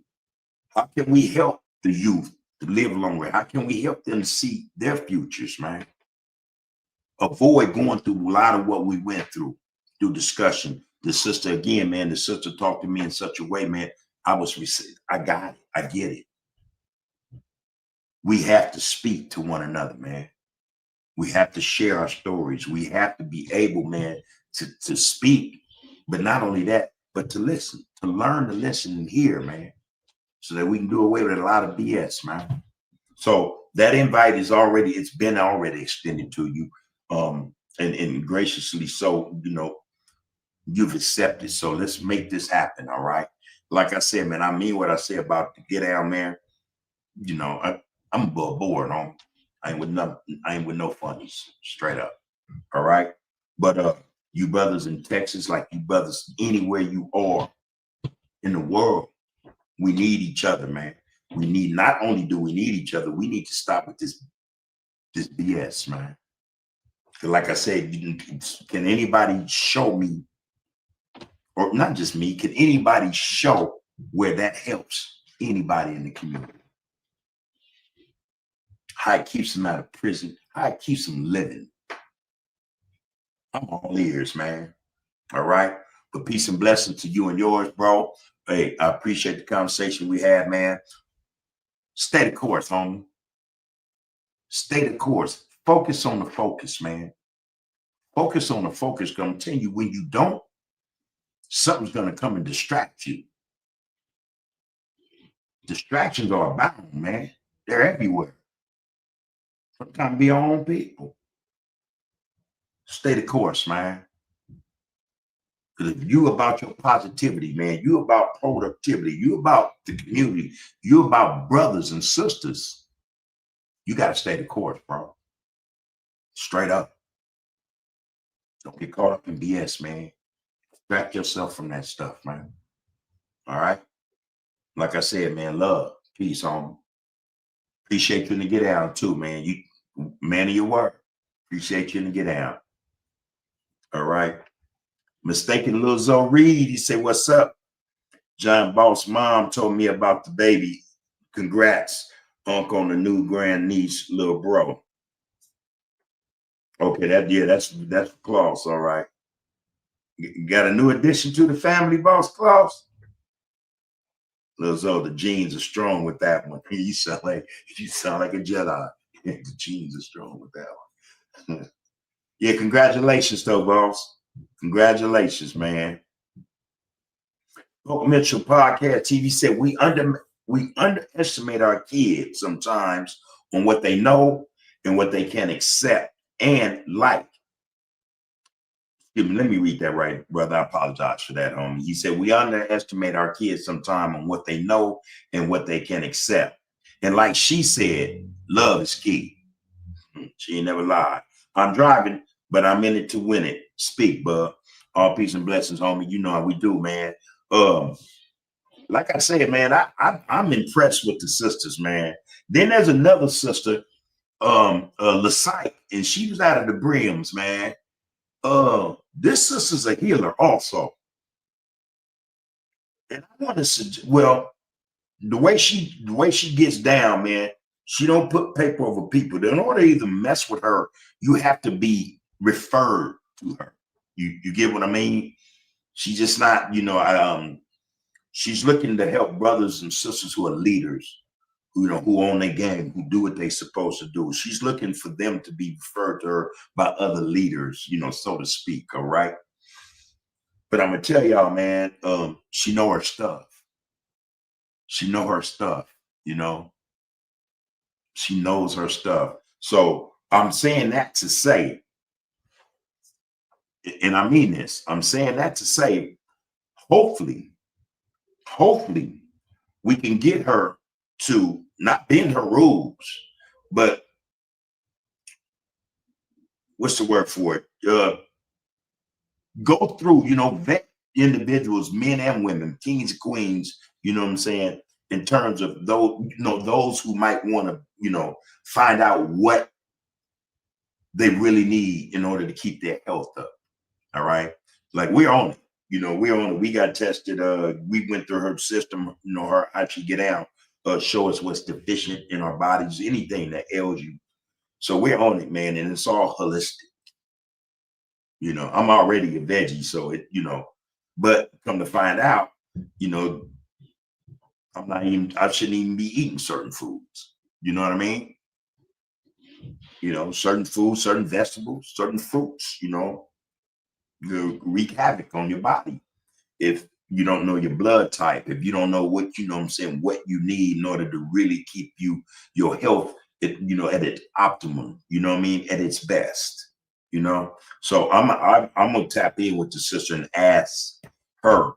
How can we help the youth to live longer? How can we help them see their futures, man? Avoid going through a lot of what we went through discussion. The sister, again, man, the sister talked to me in such a way, man. I got it. I get it. We have to speak to one another, man. We have to share our stories. We have to be able, man, to speak. But not only that, but to listen, to learn to listen and hear, man, so that we can do away with a lot of BS, man. So that invite it's been already extended to you. And graciously so, you've accepted. So let's make this happen. All right. Like I said, man, I mean what I say about the get down, man. I'm above board on. I ain't with no funnies, straight up. All right. But you brothers in Texas, like you brothers anywhere you are in the world, we need each other, man. Not only do we need each other, we need to stop with this BS, man. Like I said, can anybody show me, or not just me, can anybody show where that helps anybody in the community? How it keeps them out of prison, how it keeps them living. I'm all ears, man. All right. But peace and blessings to you and yours, bro. Hey, I appreciate the conversation we had, man. Stay the course, homie. Stay the course. Focus on the focus, man. Focus on the focus. I'm telling you, when you don't, something's going to come and distract you. Distractions are abound, man. They're everywhere. Sometimes be our own people. Stay the course, man. Because if you about your positivity, man, you about productivity, you about the community, you about brothers and sisters, you got to stay the course, bro. Straight up. Don't get caught up in BS, man. Distract yourself from that stuff, man. All right? Like I said, man, love, peace, homie. Appreciate you in the get down too, man. You man of your word. Appreciate you in the get down. All right. Mistaken Lil Zoe Reed, he said, what's up? John Boss mom told me about the baby. Congrats, uncle, on the new grandniece, little bro. Okay, that's Claus, all right. You got a new addition to the family, Boss Claus? Lil Zoe, the genes are strong with that one. You sound like a Jedi. The genes are strong with that one. Yeah, congratulations though, boss. Congratulations, man. Hope Mitchell Podcast TV said we underestimate our kids sometimes on what they know and what they can accept and like. Let me read that right, brother. I apologize for that, homie. He said we underestimate our kids sometimes on what they know and what they can accept. And like she said, love is key. She ain't never lied. I'm driving, but I'm in it to win it. Speak, bub. All peace and blessings, homie. You know how we do, man. Like I said, man, I'm impressed with the sisters, man. Then there's another sister, Lasite, and she was out of the Brims, man. This sister's a healer also. And I want to suggest, well, the way she gets down, man, she don't put paper over people. In order to even mess with her, you have to be referred to her. You get what I mean? She's just not, she's looking to help brothers and sisters who are leaders, who own their game, who do what they're supposed to do. She's looking for them to be referred to her by other leaders, so to speak. All right. But I'm gonna tell y'all, man, she know her stuff. She know her stuff, She knows her stuff. So I'm saying that to say, and I mean this, I'm saying that to say, hopefully, we can get her to not bend her rules, but what's the word for it? Go through, vet individuals, men and women, kings and queens, you know what I'm saying, in terms of those who might want to, find out what they really need in order to keep their health up. All right. Like we're on it. We're on it. We got tested. We went through her system, her how she get out, show us what's deficient in our bodies, anything that ails you. So we're on it, man. And it's all holistic. I'm already a veggie, so but come to find out, I shouldn't even be eating certain foods. You know what I mean? Certain foods, certain vegetables, certain fruits, wreak havoc on your body. If you don't know your blood type, if you don't know what, what you need in order to really keep your health, at its optimum, at its best. So I'm gonna tap in with the sister and ask her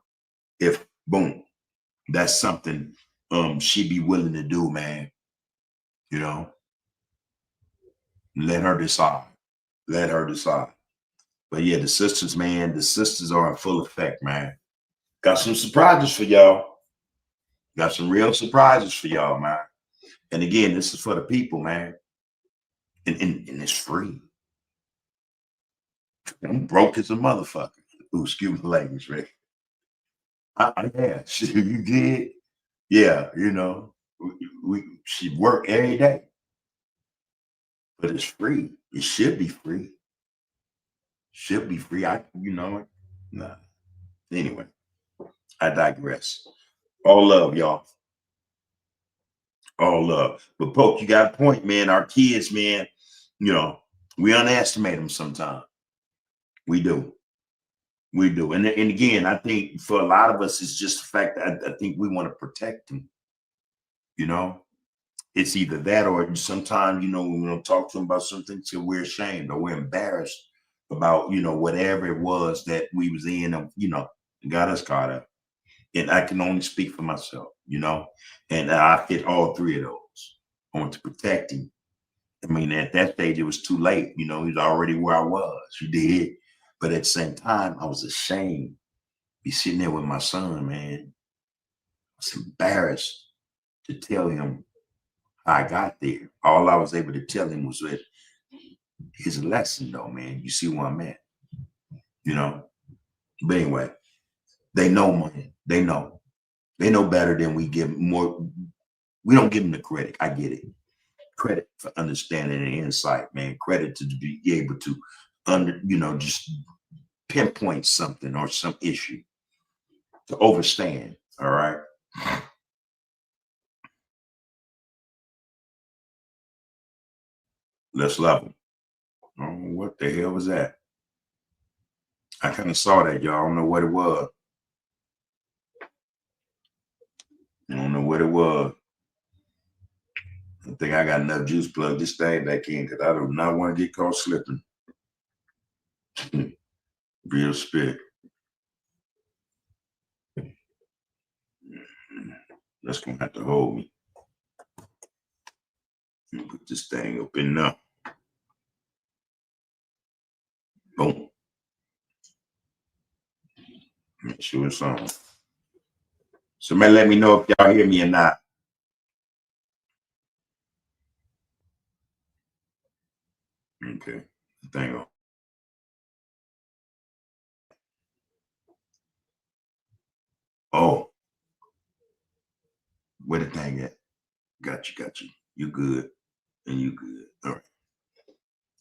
if boom, that's something she'd be willing to do, man. Let her decide. Let her decide. But yeah, the sisters, man, the sisters are in full effect, man. Got some surprises for y'all. Got some real surprises for y'all, man. And again, this is for the people, man. And it's free. I'm broke as a motherfucker. Ooh, excuse the language, right? Yeah, you did. Yeah, she work every day, but it's free. It should be free. Should be free. Nah. Anyway, I digress. All love, y'all. All love. But Poke, you got a point, man. Our kids, man, we underestimate them sometimes. We do. We do. And again, I think for a lot of us, it's just the fact that I think we want to protect them. It's either that or sometimes, when we don't talk to them about something, so we're ashamed or we're embarrassed about, whatever it was that we was in, got us caught up. And I can only speak for myself, and I fit all three of those. I want to protect him. I mean, at that stage, it was too late. He was already where I was. You did. But at the same time, I was ashamed. Be sitting there with my son, man. I was embarrassed to tell him how I got there. All I was able to tell him was that his lesson, though, man. You see where I'm at, But anyway, they know, man. They know. They know better than we give more. We don't give them the credit. I get it. Credit for understanding and insight, man. Credit to be able to just pinpoint something or some issue to overstand. All right. Let's love them. Oh, what the hell was that? I kind of saw that, y'all. I don't know what it was. I don't know what it was. I think I got enough juice plug this thing back in because I do not want to get caught slipping. Real spit. That's gonna have to hold me. Put this thing up in there. Boom. sure it's on. Somebody let me know if y'all hear me or not. Okay, thing on. Oh, where the thing at? Got you. You good, and you good. All right.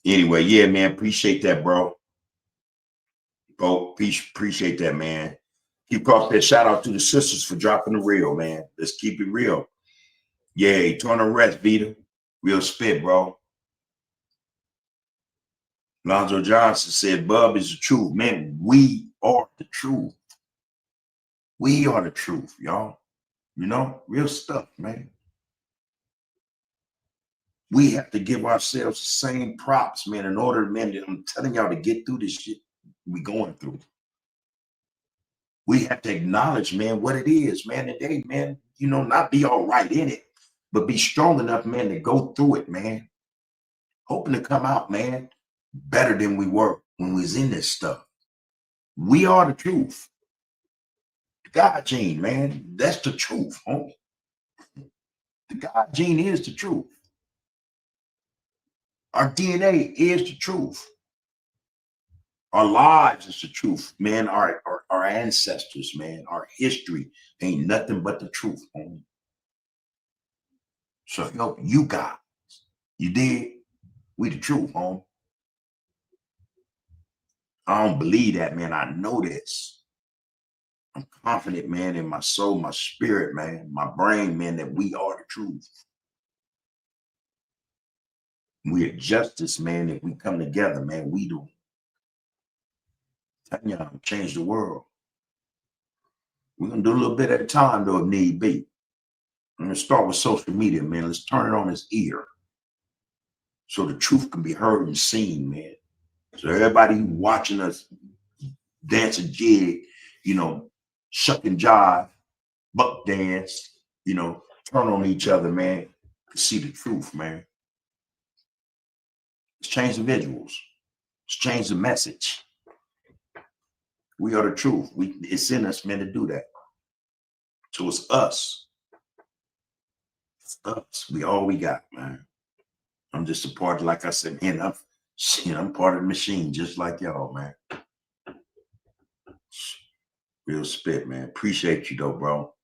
Anyway, yeah, man, appreciate that, bro. Appreciate that, man. Keep off that shout out to the sisters for dropping the real, man. Let's keep it real. Yeah, eternal rest, Vita. Real spit, bro. Lonzo Johnson said, Bub is the truth. Man, we are the truth. We are the truth, y'all. You know, real stuff, man. We have to give ourselves the same props, man, in order, man, I'm telling y'all to get through this shit we going through. We have to acknowledge, man, what it is, man, today, man, you know, not be all right in it, but be strong enough, man, to go through it, man. Hoping to come out, man, better than we were when we was in this stuff. We are the truth. God gene, man, that's the truth, homie. The God gene is the truth. Our DNA is the truth. Our lives is the truth, man. Our ancestors, man, our history ain't nothing but the truth, homie. So help you guys. You did? We the truth, homie. I don't believe that, man. I know this. I'm confident, man, in my soul, my spirit, man, my brain, man, that we are the truth. We are justice, man. If we come together, man, we do. Tell y'all, change the world. We're gonna do a little bit at a time, though, if need be. I'm gonna start with social media, man. Let's turn it on its ear so the truth can be heard and seen, man. So everybody who's watching us dance a jig, you know, shuck and jive, buck dance, you know, turn on each other, man, to see the truth, man. Let's change the visuals. Let's change the message. We are the truth. It's in us, man, to do that. So it's us. It's us. We all we got, man. I'm just a part, like I said, man, I'm part of the machine, just like y'all, man. Real spit, man. Appreciate you, though, bro.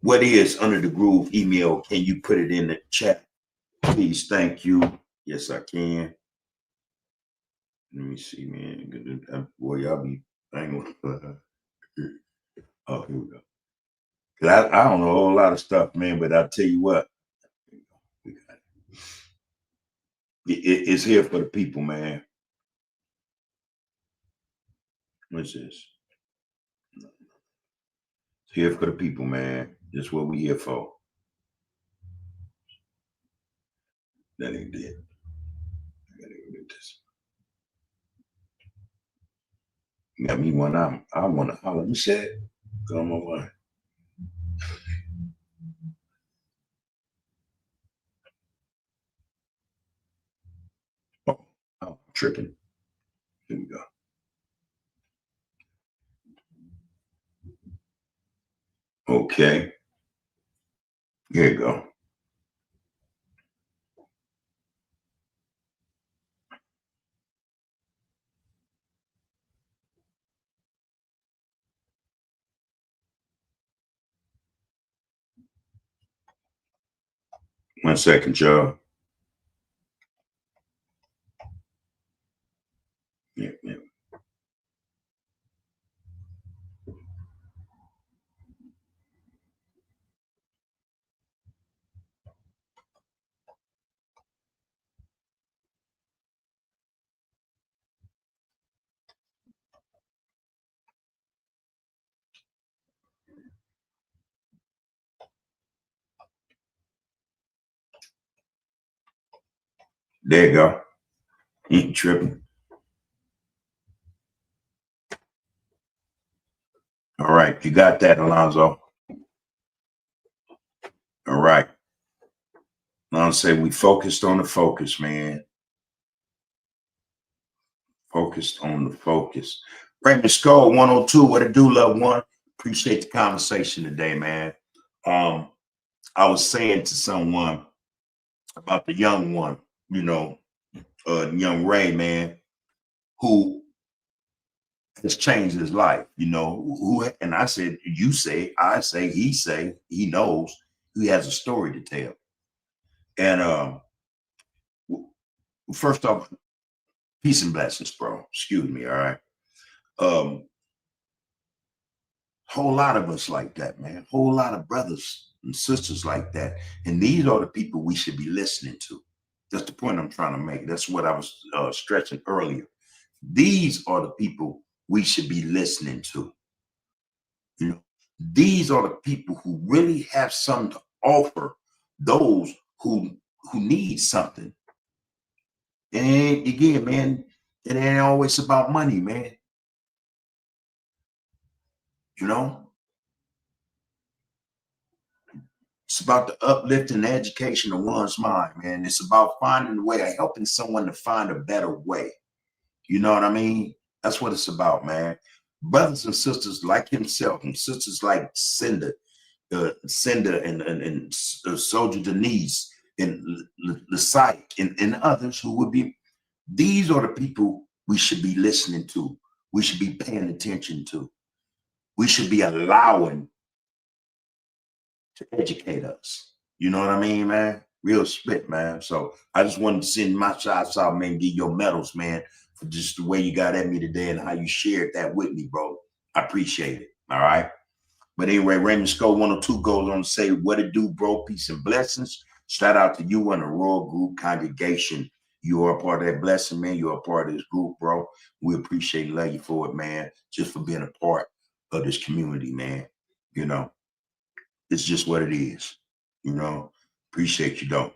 What is Under the Groove email? Can you put it in the chat? Please, thank you. Yes, I can. Let me see, man. Boy, y'all be hanging. Oh, here we go. I don't know a whole lot of stuff, man, but I'll tell you what. It's here for the people, man. What's this? It's here for the people, man. That's what we here for. That ain't it. I gotta go get this. You got me one. I want to holler. You said, come on. Oh, I'm tripping. Here we go. Okay. Here you go. One second, y'all. Yeah. There you go. You ain't tripping. All right. You got that, Alonzo. All right. Alonzo said we focused on the focus, man. Focused on the focus. Raymond Skull 102. What it do, loved one? Appreciate the conversation today, man. I was saying to someone about the young one, you know, young Ray, man, who has changed his life, you know, who, and I said, you say, I say, he knows he has a story to tell. And first off, peace and blessings, bro. Excuse me, all right. Whole lot of us like that, man. Whole lot of brothers and sisters like that. And these are the people we should be listening to. That's the point I'm trying to make. That's what I was stressing earlier. These are the people we should be listening to. You know, these are the people who really have something to offer those who need something. And again, man, it ain't always about money, man. You know, it's about the uplift and the education of one's mind, man. It's about finding a way of helping someone to find a better way. You know what I mean? That's what it's about, man. Brothers and sisters like himself and sisters like Cinda and Soldier Denise and Lysiak and others who would be, these are the people we should be listening to. We should be paying attention to. We should be allowing to educate us. You know what I mean, man? Real spit, man. So I just wanted to send my shots out, man, give your medals, man, for just the way you got at me today and how you shared that with me, bro. I appreciate it. All right. But anyway, Raymond Skull 102 goes on to say, what it do, bro? Peace and blessings. Shout out to you and the Royal Group congregation. You are a part of that blessing, man. You're a part of this group, bro. We appreciate and love you for it, man. Just for being a part of this community, man. You know, it's just what it is. You know, appreciate you, though.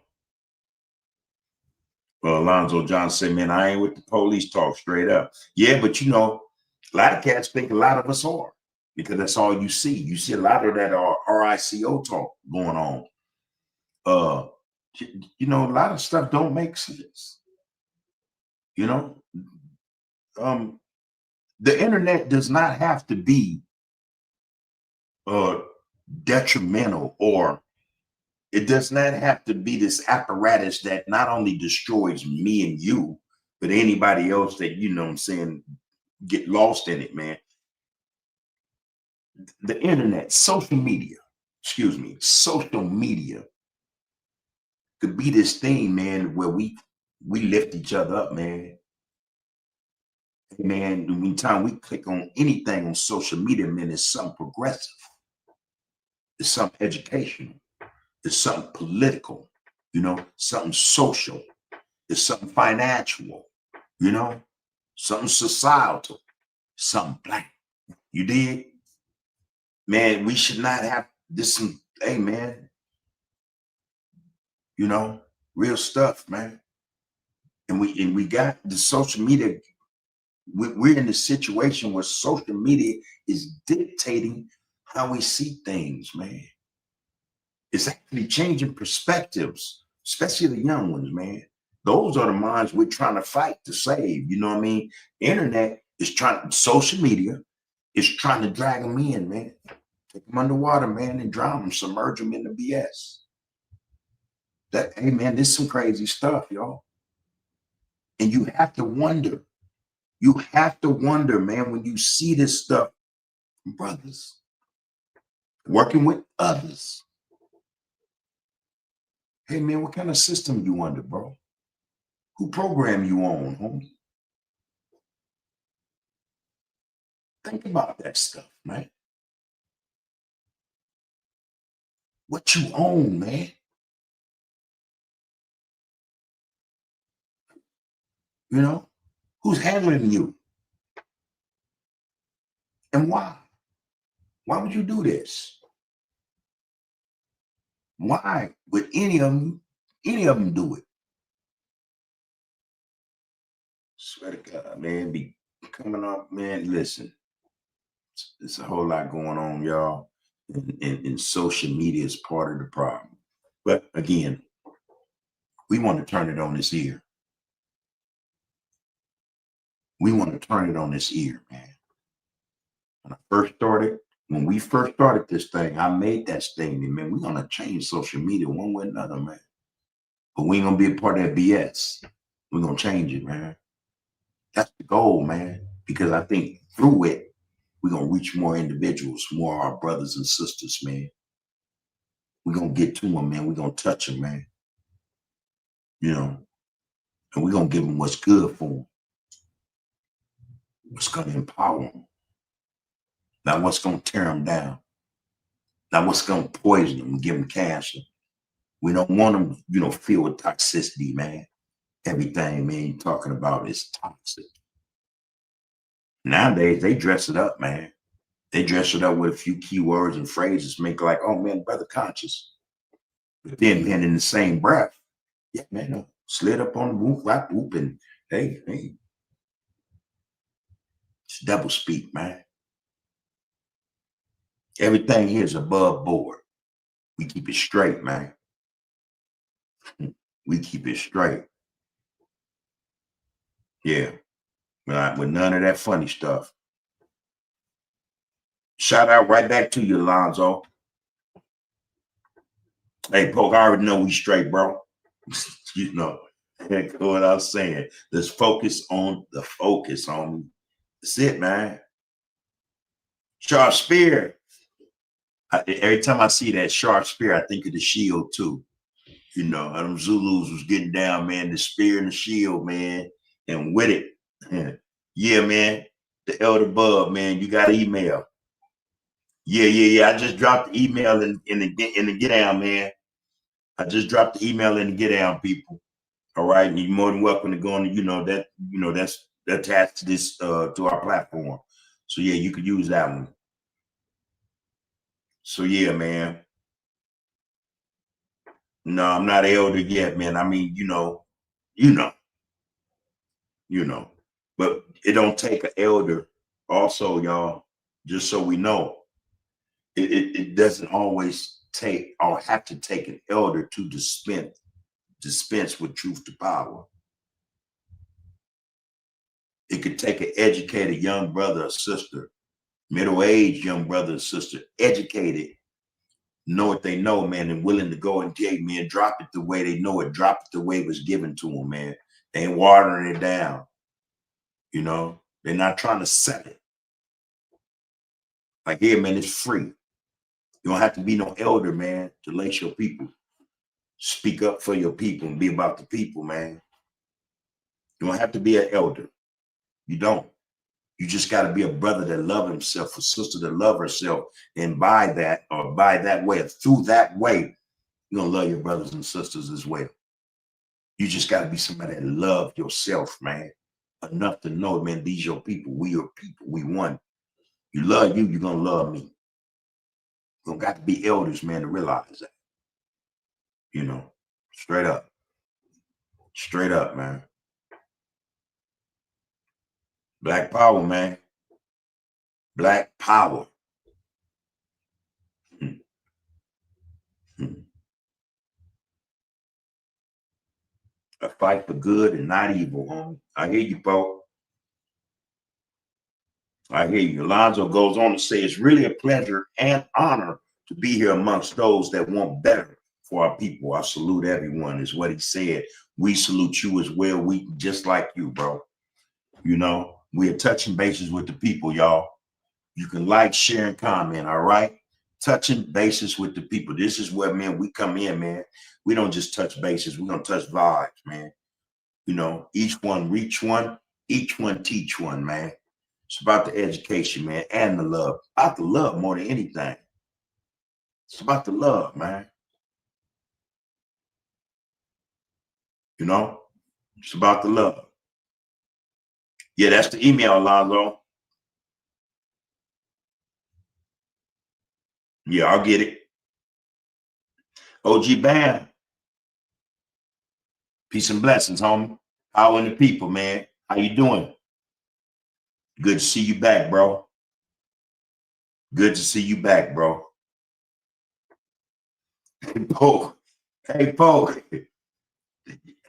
Well, Alonzo Johnson said, man, I ain't with the police talk straight up. Yeah, but you know, a lot of cats think a lot of us are, because that's all you see. You see a lot of that RICO talk going on. You know, a lot of stuff don't make sense. You know, the internet does not have to be detrimental, or it does not have to be this apparatus that not only destroys me and you, but anybody else that, you know what I'm saying, get lost in it, man. The internet, social media could be this thing, man, where we lift each other up, man. Man, anytime we click on anything on social media, man, it's something progressive. It's something educational. It's something political, you know, something social. It's something financial, you know, something societal, something black. You did? Man, we should not have this. Hey, man, you know, real stuff, man. And we got the social media. We're in a situation where social media is dictating how we see things, man. It's actually changing perspectives, especially the young ones, man. Those are the minds we're trying to fight to save. You know what I mean? Internet is social media is trying to drag them in, man. Take them underwater, man, and drown them, submerge them in the BS. Hey, man, this is some crazy stuff, y'all. And you have to wonder. You have to wonder, man, when you see this stuff, brothers, working with others. Hey, man, what kind of system you under, bro? Who program you on, homie? Think about that stuff, man. What you own, man. You know, who's handling you? And why? Why would you do this? Why would any of them do it? Swear to God, man, be coming up, man. Listen, it's a whole lot going on, y'all. And social media is part of the problem. But again, we want to turn it on its ear. We want to turn it on this ear, man. When we first started this thing, I made that statement, man, we're going to change social media one way or another, man. But we ain't going to be a part of that BS. We're going to change it, man. That's the goal, man. Because I think through it, we're going to reach more individuals, more of our brothers and sisters, man. We're going to get to them, man. We're going to touch them, man. You know, and we're going to give them what's good for them. What's going to empower them. Not what's going to tear them down. Not what's going to poison them and give them cancer. We don't want them, you know, filled with toxicity, man. Everything, man, you're talking about is toxic. Nowadays, they dress it up, man. They dress it up with a few keywords and phrases, make like, oh, man, brother conscious. But then, man, in the same breath, yeah, man, slid up on the roof, rap whoop, and hey, it's double speak, man. Everything here is above board. We keep it straight, man. We keep it straight. Yeah. With none of that funny stuff. Shout out right back to you, Alonzo. Hey, Poke, I already know we straight, bro. You know what I'm saying. Let's focus on the focus, homie. That's it, man. Sharp spear. Every time I see that sharp spear, I think of the shield too. You know, them Zulus was getting down, man, the spear and the shield, man, and with it. Yeah, man, the Elder Bub, man, you got an email. Yeah. I just dropped the email in the get down, man. I just dropped the email in the get down, people. All right, and you're more than welcome to go on. That's attached to this to our platform. So yeah, you could use that one. So yeah, man. No, I'm not elder yet, man. I mean, you know. But it don't take an elder. Also, y'all, just so we know, it doesn't always take or have to take an elder to dispense with truth to power. It could take an educated young brother or sister, middle-aged young brother or sister, educated, know what they know, man, and willing to go and take, man, drop it the way they know it, drop it the way it was given to them, man. They ain't watering it down. You know, they're not trying to sell it. Like, here, man, it's free. You don't have to be no elder, man, to lace your people. Speak up for your people and be about the people, man. You don't have to be an elder. You don't. You just got to be a brother that love himself, a sister that love herself, and by that way, or through that way, you're going to love your brothers and sisters as well. You just got to be somebody that love yourself, man. Enough to know, man, these your people. We your people. We one. You love you, you're going to love me. You don't got to be elders, man, to realize that. You know, straight up. Straight up, man. Black power, man. Black power. A fight for good and not evil, homie. I hear you, Paul. I hear you. Alonzo goes on to say, it's really a pleasure and honor to be here amongst those that want better for our people. I salute everyone, is what he said. We salute you as well. We just like you, bro. You know, we're touching bases with the people, y'all. You can like, share, and comment, all right? Touching bases with the people. This is where, man, we come in, man. We don't just touch bases. We're going to touch vibes, man. You know, each one reach one, each one teach one, man. It's about the education, man, and the love. About the love more than anything. It's about the love, man. You know, it's about the love. Yeah, that's the email, Alonzo. Yeah, I'll get it. OG Bam. Peace and blessings, homie. How are the people, man? How you doing? Good to see you back, bro. Good to see you back, bro. Hey, Poke.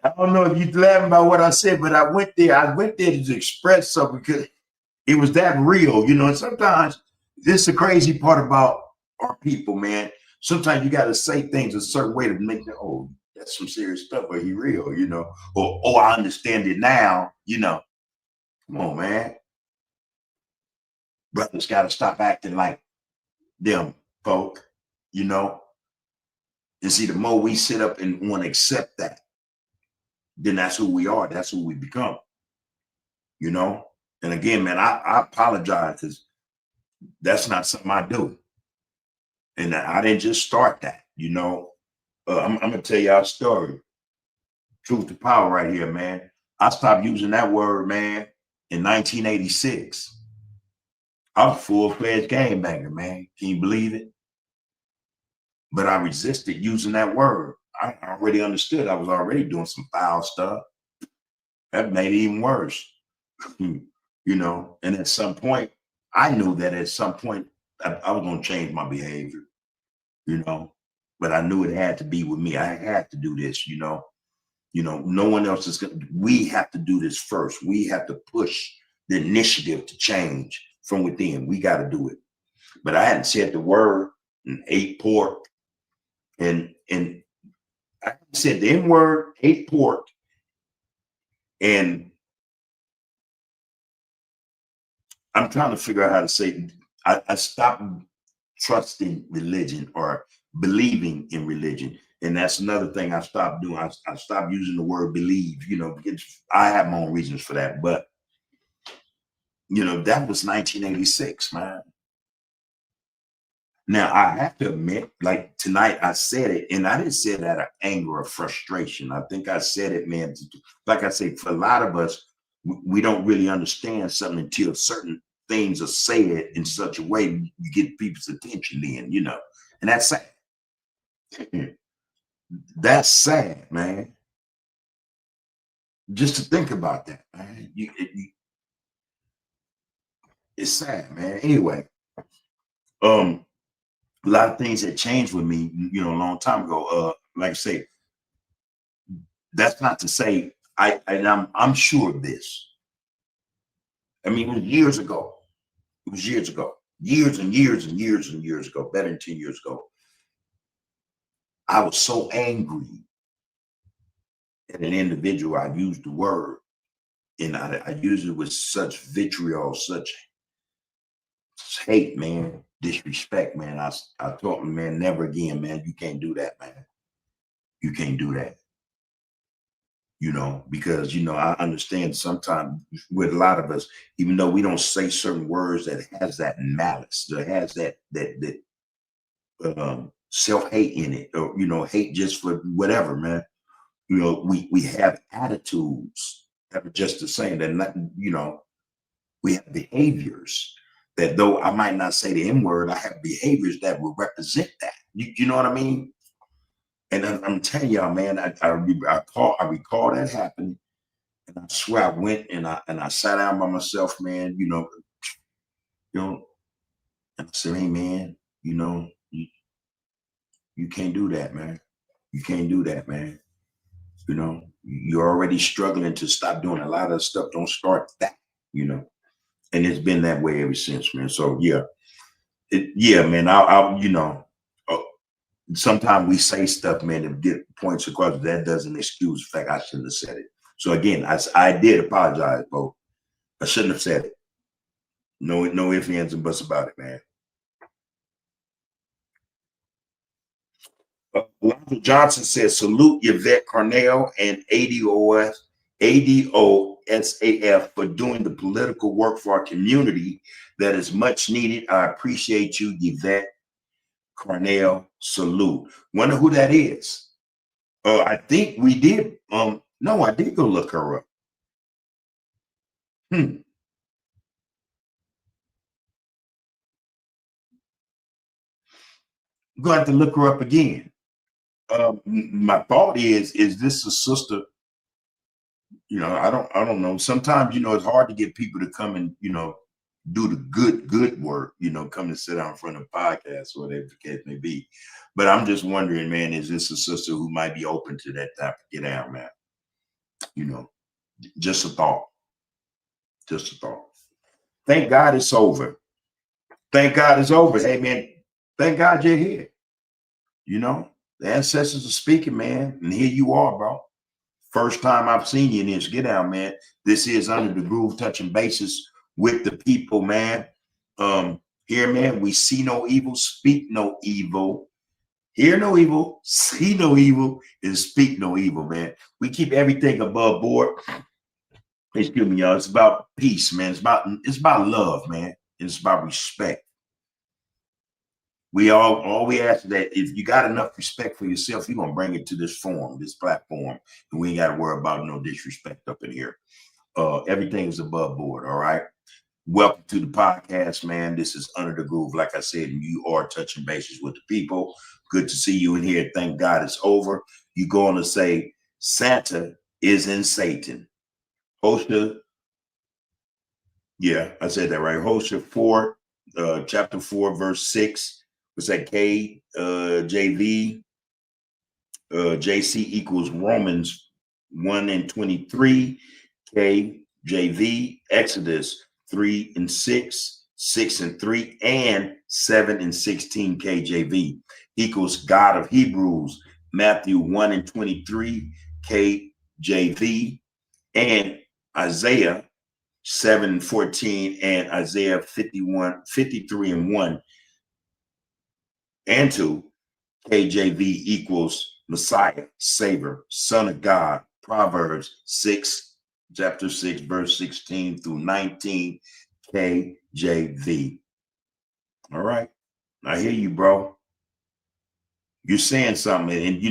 I don't know if you're laughing about what I said, but I went there. I went there to express something because it was that real, you know. And sometimes this is the crazy part about our people, man. Sometimes you got to say things a certain way to make them, oh, that's some serious stuff, but he real, you know. Or, oh, I understand it now, you know. Come on, man. Brothers got to stop acting like them folk, you know. And see, the more we sit up and want to accept that, then that's who we are. That's who we become, you know. And again, man, I apologize because that's not something I do. And I didn't just start that, you know. I'm going to tell y'all a story. Truth to power right here, man. I stopped using that word, man, in 1986. I was a full-fledged gangbanger, man. Can you believe it? But I resisted using that word. I already understood I was already doing some foul stuff. That made it even worse, you know. And at some point, I knew that at some point I was going to change my behavior, you know. But I knew it had to be with me. I had to do this, you know. You know, no one else is going to. We have to do this first. We have to push the initiative to change from within. We got to do it. But I hadn't said the word and ate pork. And I said the N word, ate pork, and I'm trying to figure out how to say. I stopped trusting religion or believing in religion, and that's another thing I stopped doing. I stopped using the word believe. You know, I have my own reasons for that, but you know, that was 1986, man. Now, I have to admit, like tonight, I said it, and I didn't say it out of anger or frustration. I think I said it, man, like I say, for a lot of us, we don't really understand something until certain things are said in such a way you get people's attention then, you know, and that's sad. That's sad, man. Just to think about that, man. It's sad, man. Anyway, a lot of things had changed with me, you know, a long time ago. Like I say, that's not to say I'm sure of this. I mean, it was years ago. It was years ago, years and years and years and years ago, better than 10 years ago. I was so angry at an individual. I used the word, and I used it with such vitriol, such hate, man, disrespect, man. I told him, man, never again, man. You can't do that, man. You can't do that. You know, because, you know, I understand sometimes with a lot of us, even though we don't say certain words that has that malice, that has that self-hate in it, or, you know, hate just for whatever, man. You know, we have attitudes that are just the same. That not, you know, we have behaviors that, though I might not say the N word, I have behaviors that will represent that. You know what I mean? And I'm telling y'all, man, I recall that happening, and I swear I went and I sat down by myself, man. You know, and I said, hey, man, you know, you can't do that, man. You can't do that, man. You know, you're already struggling to stop doing a lot of stuff. Don't start that, you know. And it's been that way ever since, man. So yeah, yeah, man. You know, sometimes we say stuff, man, to get points across. That doesn't excuse the fact I shouldn't have said it. So again, I did apologize, bro. I shouldn't have said it. No ifs, ands, and buts about it, man. Alonzo Johnson says, salute Yvette Carnell and ADOSAF for doing the political work for our community that is much needed. I appreciate you, Yvette Carnell. Salute. Wonder who that is. I think we did. No, I did go look her up. I'm going to have to look her up again. My thought is this a sister? You know, I don't know. Sometimes, you know, it's hard to get people to come and, you know, do the good work, you know, come and sit down in front of podcasts or whatever the case may be. But I'm just wondering, man, is this a sister who might be open to that type of get out, man? You know, just a thought. Just a thought. Thank God it's over. Thank God it's over. Hey, man, thank God you're here. You know, the ancestors are speaking, man. And here you are, bro. First time I've seen you in this. Get out, man. This is Under the Groove, touching bases with the people, man. Here, man, we see no evil, speak no evil, hear no evil, see no evil, and speak no evil, man. We keep everything above board. Excuse me, y'all. It's about peace, man. It's about love, man. It's about respect. We all we ask that if you got enough respect for yourself, you're gonna bring it to this forum, this platform, and we ain't got to worry about no disrespect up in here. Everything is above board. All right. Welcome to the podcast, man. This is Under the Groove. Like I said, you are touching bases with the people. Good to see you in here. Thank God it's over. You're going to say Santa is in Satan. Hosea, yeah, I said that right. Hosea 4, chapter 4, verse 6. Was that KJV? JC equals Romans 1:23. KJV, Exodus 3:6, 6:3, and 7:16. KJV equals God of Hebrews, Matthew 1:23. KJV, and Isaiah 7:14, and Isaiah 53:1 and 2. KJV equals Messiah, Savior, Son of God. Proverbs 6, chapter 6, verse 16 through 19. KJV. All right. I hear you, bro. You're saying something, and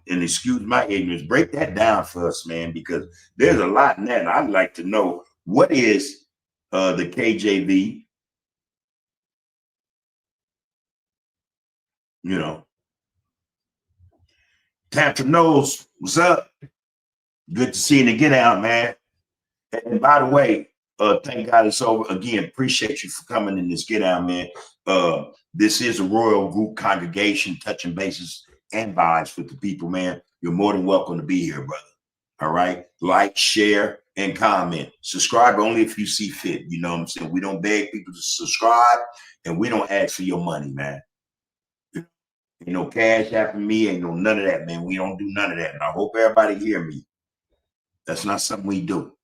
and excuse my ignorance, break that down for us, man, because there's a lot in that. And I'd like to know what is the KJV. Tap your nose. What's up? Good to see you and get out, man. And by the way, thank God it's over. Again, appreciate you for coming in this get out, man. This is a royal group congregation touching bases and vibes with the people, man. You're more than welcome to be here, brother. All right. Like, share, and comment. Subscribe only if you see fit. You know what I'm saying? We don't beg people to subscribe, and we don't ask for your money, man. Ain't no cash app me, ain't no none of that, man. We don't do none of that. And I hope everybody hear me. That's not something we do.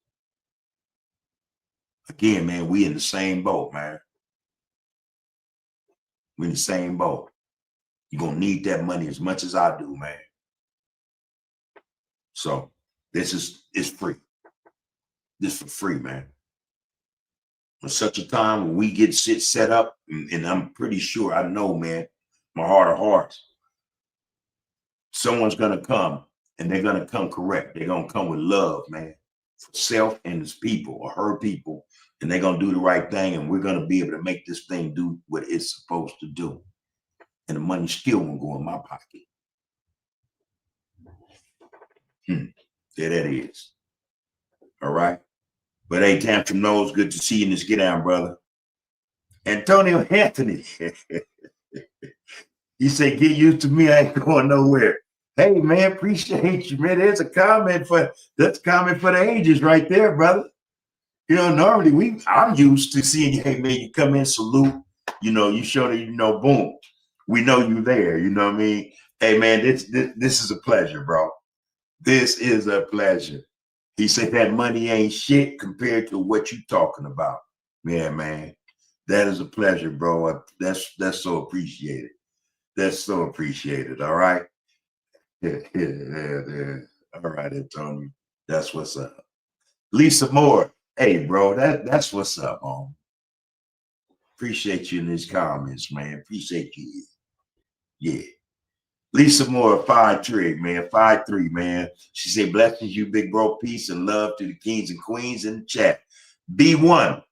Again, man, we in the same boat, man. We in the same boat. You're gonna need that money as much as I do, man. So it's free. This for free, man. At such a time when we get shit set up, and I'm pretty sure, I know, man, my heart of hearts, someone's gonna come, and they're gonna come correct. They're gonna come with love, man, for self and his people or her people, and they're gonna do the right thing, and we're gonna be able to make this thing do what it's supposed to do. And the money still won't go in my pocket. There that is. All right. But hey, Tantrum Nose, good to see you in this get down, brother. Antonio Anthony. He said, get used to me, I ain't going nowhere. Hey, man, appreciate you, man. That's a comment for the ages right there, brother. Normally I'm used to seeing you, hey, man, you come in, salute, you show that, boom, we know you there, you know what I mean? Hey, man, this is a pleasure, bro. This is a pleasure. He said that money ain't shit compared to what you talking about. Yeah, man, that is a pleasure, bro. That's so appreciated. That's so appreciated. All right. Yeah. All right, Antonio. That's what's up. Lisa Moore. Hey, bro, that's what's up, man. Appreciate you in these comments, man. Appreciate you. Yeah. Lisa Moore, 5'3", man. 5'3", man. She said, blessings you, big bro. Peace and love to the kings and queens in the chat. B1.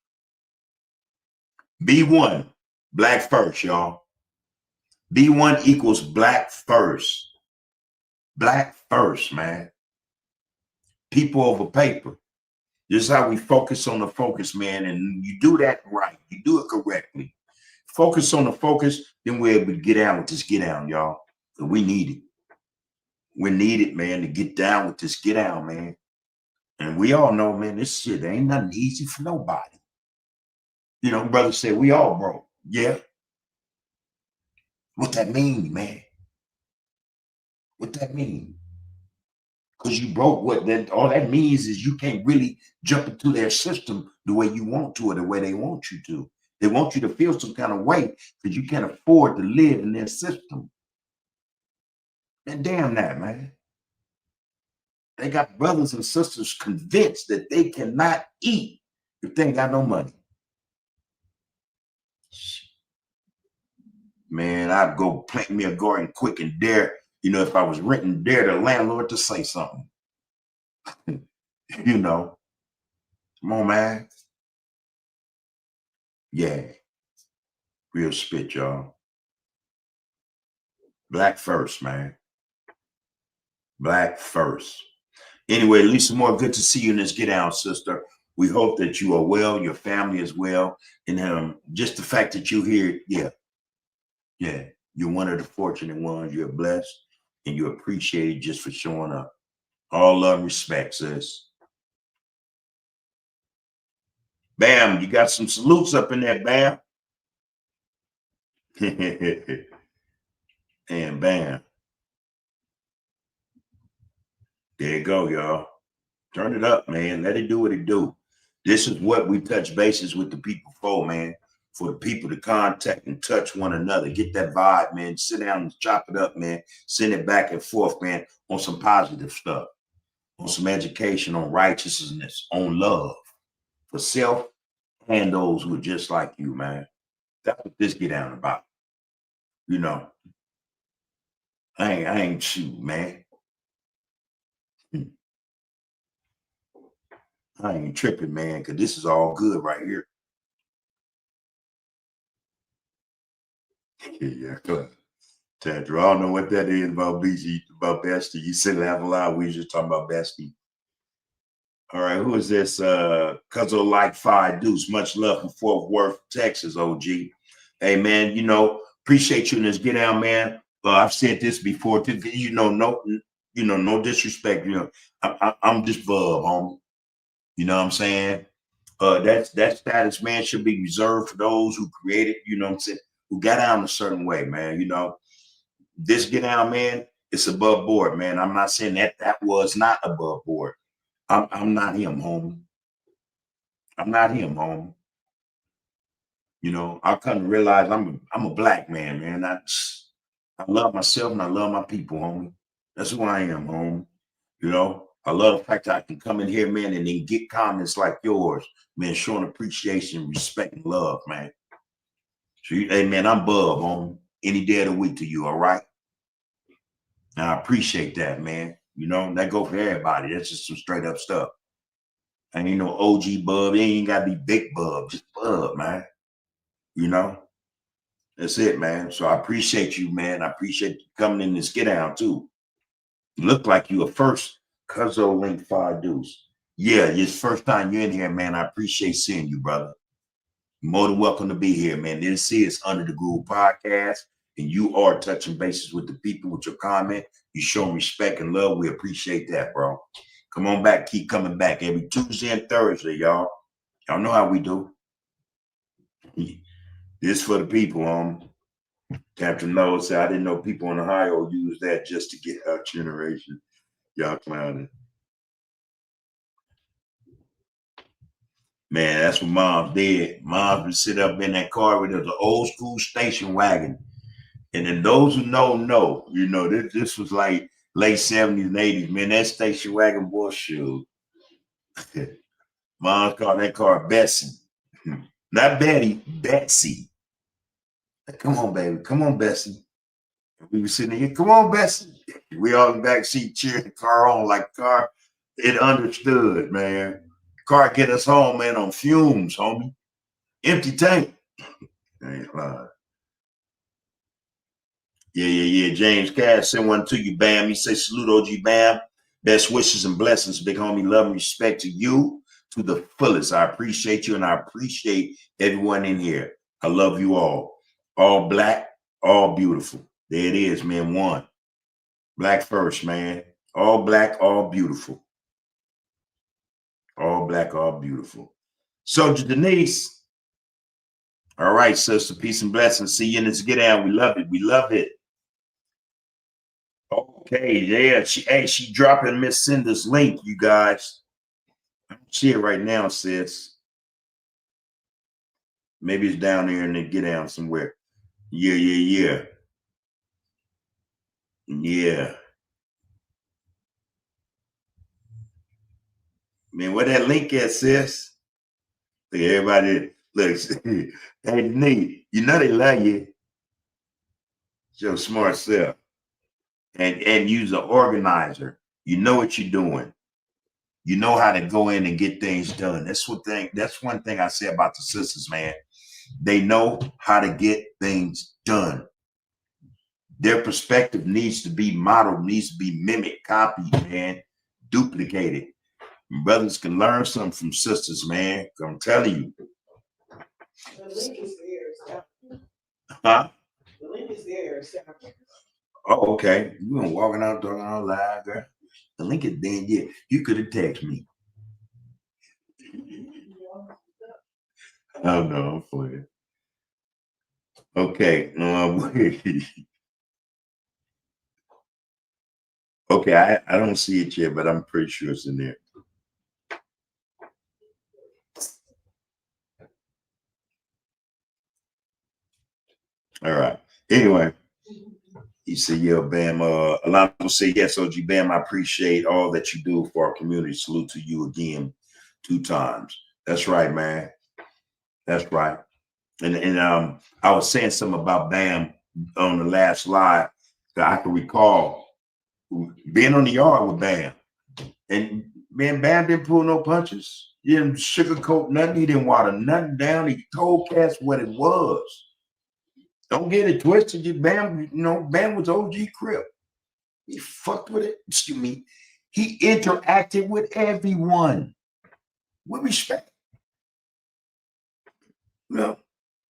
B1. Black first, y'all. B1 equals black first. Black first, man. People over paper. This is how we focus on the focus, man. And you do that right. You do it correctly. Focus on the focus, then we're able to get out with this get down, y'all. We need it. We need it, man, to get down with this get down, man. And we all know, man, this shit ain't nothing easy for nobody. You know, brother said we all broke. Yeah. What that mean, man? What that mean? Because you broke, what that all that means is you can't really jump into their system the way you want to or the way they want you to. They want you to feel some kind of way because you can't afford to live in their system. And damn that, man. They got brothers and sisters convinced that they cannot eat if they ain't got no money. Man, I'd go plant me a garden quick and dare, you know, if I was renting, dare the landlord to say something. You know, come on, man. Yeah, real spit, y'all. Black first, man. Black first. Anyway, Lisa Moore, good to see you in this Get Down, sister. We hope that you are well, your family is well, and just the fact that you're here, yeah, you're one of the fortunate ones. You're blessed, and you're appreciated just for showing up. All love and respect, sis. Bam, you got some salutes up in there, Bam. And bam. There you go, y'all. Turn it up, man. Let it do what it do. This is what we touch bases with the people for, man. For the people to contact and touch one another. Get that vibe, man. Sit down and chop it up, man. Send it back and forth, man, on some positive stuff, on some education, on righteousness, on love for self and those who are just like you, man. That's what this Get Down about. You know, I ain't shoot, man. I ain't tripping, man, because this is all good right here. Yeah. Tandra, I don't know what that is about BG, about Bestie. You said laugh a lot. We was just talking about Bestie. All right, who is this? Cuzzo like five deuce. Much love from Fort Worth, Texas, OG. Hey, man, you know, appreciate you in this Get Down, man. I've said this before, you know, no disrespect. You know, I'm just bub, homie. You know what I'm saying? That status, man, should be reserved for those who created, you know what I'm saying, who got out in a certain way, man. You know, this Get Down, man, it's above board, man. I'm not saying that was not above board. I'm not him, homie. I'm not him, homie. You know, I come to realize I'm a black man, man. I love myself and I love my people, homie. That's who I am, homie. You know, I love the fact that I can come in here, man, and then get comments like yours, man, showing appreciation, respect, and love, man. So, hey, man, I'm Bub, homie. Any day of the week to you, all right? And I appreciate that, man. You know, that go for everybody. That's just some straight up stuff. I ain't no OG Bub. It ain't got to be big Bub, just Bub, man. You know, that's it, man. So I appreciate you, man. I appreciate you coming in this Get Down, too. You look like you a first Cuzzo Link 5 Deuce. Yeah, it's first time you're in here, man. I appreciate seeing you, brother. You're more than welcome to be here, man. This is Under the Groove Podcast, and you are touching bases with the people with your comment. You show respect and love. We appreciate that, bro. Come on back. Keep coming back every Tuesday and Thursday, y'all. Y'all know how we do. This for the people, Captain Noah said, I didn't know people in Ohio use that just to get our generation. Y'all clowning. Man, that's what Mom did. Mom would sit up in that car with the old school station wagon. And then those who know, you know, this was like late 70s and 80s. Man, that station wagon bullshit. Mom's called that car Bessie. Not Betty, Betsy. Come on, baby. Come on, Bessie. We were sitting here, come on, Bessie. We all in the back seat cheering the car on like the car. It understood, man. Car get us home, man, on fumes, homie. Empty tank. Ain't lying. Yeah. James Cass send one to you, Bam. He says, salute OG Bam. Best wishes and blessings, big homie. Love and respect to you to the fullest. I appreciate you and I appreciate everyone in here. I love you all. All black, all beautiful. There it is, man. One. Black first, man. All black, all beautiful. all black, all beautiful. Soldier Denise. All right, sister. Peace and blessings. See you in this get down. We love it. We love it. Okay, yeah. She dropping Miss Cinder's link, you guys. I don't see it right now, sis. Maybe it's down there in the get down somewhere. Yeah. Man, where that link at, sis? Look, everybody, look, hey, Nate, you know they love you. It's your smart self. And you's an organizer. You know what you're doing. You know how to go in and get things done. That's one thing I say about the sisters, man. They know how to get things done. Their perspective needs to be modeled, needs to be mimicked, copied, man, duplicated. Brothers can learn something from sisters, man. I'm telling you. The link is there. Huh? The link is there. Oh, okay. You been walking out talking out loud, girl. The link is there. Yeah, you could have texted me. Oh no, I'm playing. Okay. Okay, I don't see it yet, but I'm pretty sure it's in there. All right. Anyway, he said, yeah, Bam. A lot of people say, yes, OG Bam, I appreciate all that you do for our community. Salute to you again 2 times. That's right, man. That's right. And I was saying something about Bam on the last live that I can recall being on the yard with Bam. And man, Bam didn't pull no punches. He didn't sugarcoat nothing. He didn't water nothing down. He told cats what it was. Don't get it twisted. Bam, Bam was OG Crip. He fucked with it. Excuse me. He interacted with everyone with respect. Yeah,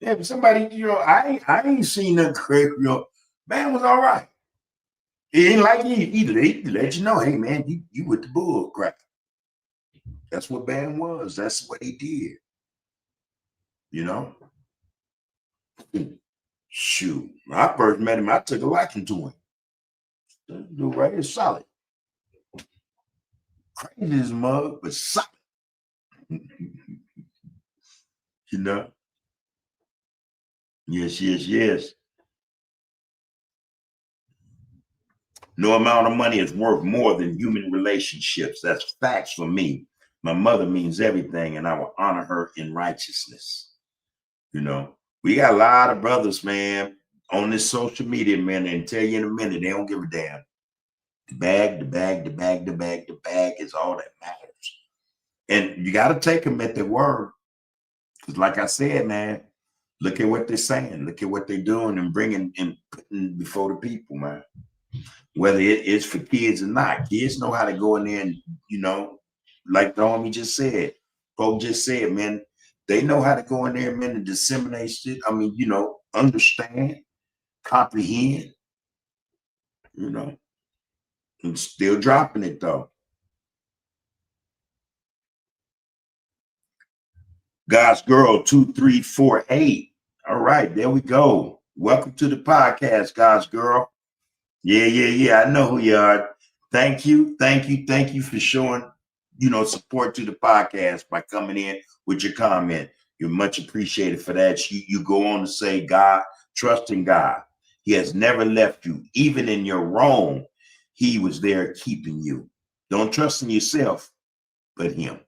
if somebody, I ain't seen nothing crazy. Bam was all right. He ain't like he let you know, hey man, you with the bull crap. That's what Bam was. That's what he did. Shoot. When I first met him, I took a liking to him. This dude right here is solid. Crazy as mug, but solid. Yes. No amount of money is worth more than human relationships. That's facts for me. My mother means everything, and I will honor her in righteousness. We got a lot of brothers, man, on this social media, man, and tell you in a minute, they don't give a damn. The bag is all that matters. And you got to take them at their word. Because like I said, man, look at what they're saying. Look at what they're doing and bringing and putting before the people, man. Whether it is for kids or not. Kids know how to go in there and, like the homie just said, Pope just said, man, they know how to go in there, man, and disseminate shit. I mean, understand, comprehend, and still dropping it though. God's Girl 2348. All right, there we go. Welcome to the podcast, God's Girl. Yeah. I know who you are. Thank you for showing, support to the podcast by coming in with your comment. You're much appreciated for that. You go on to say, God, trust in God. He has never left you. Even in your wrong, he was there keeping you. Don't trust in yourself, but him.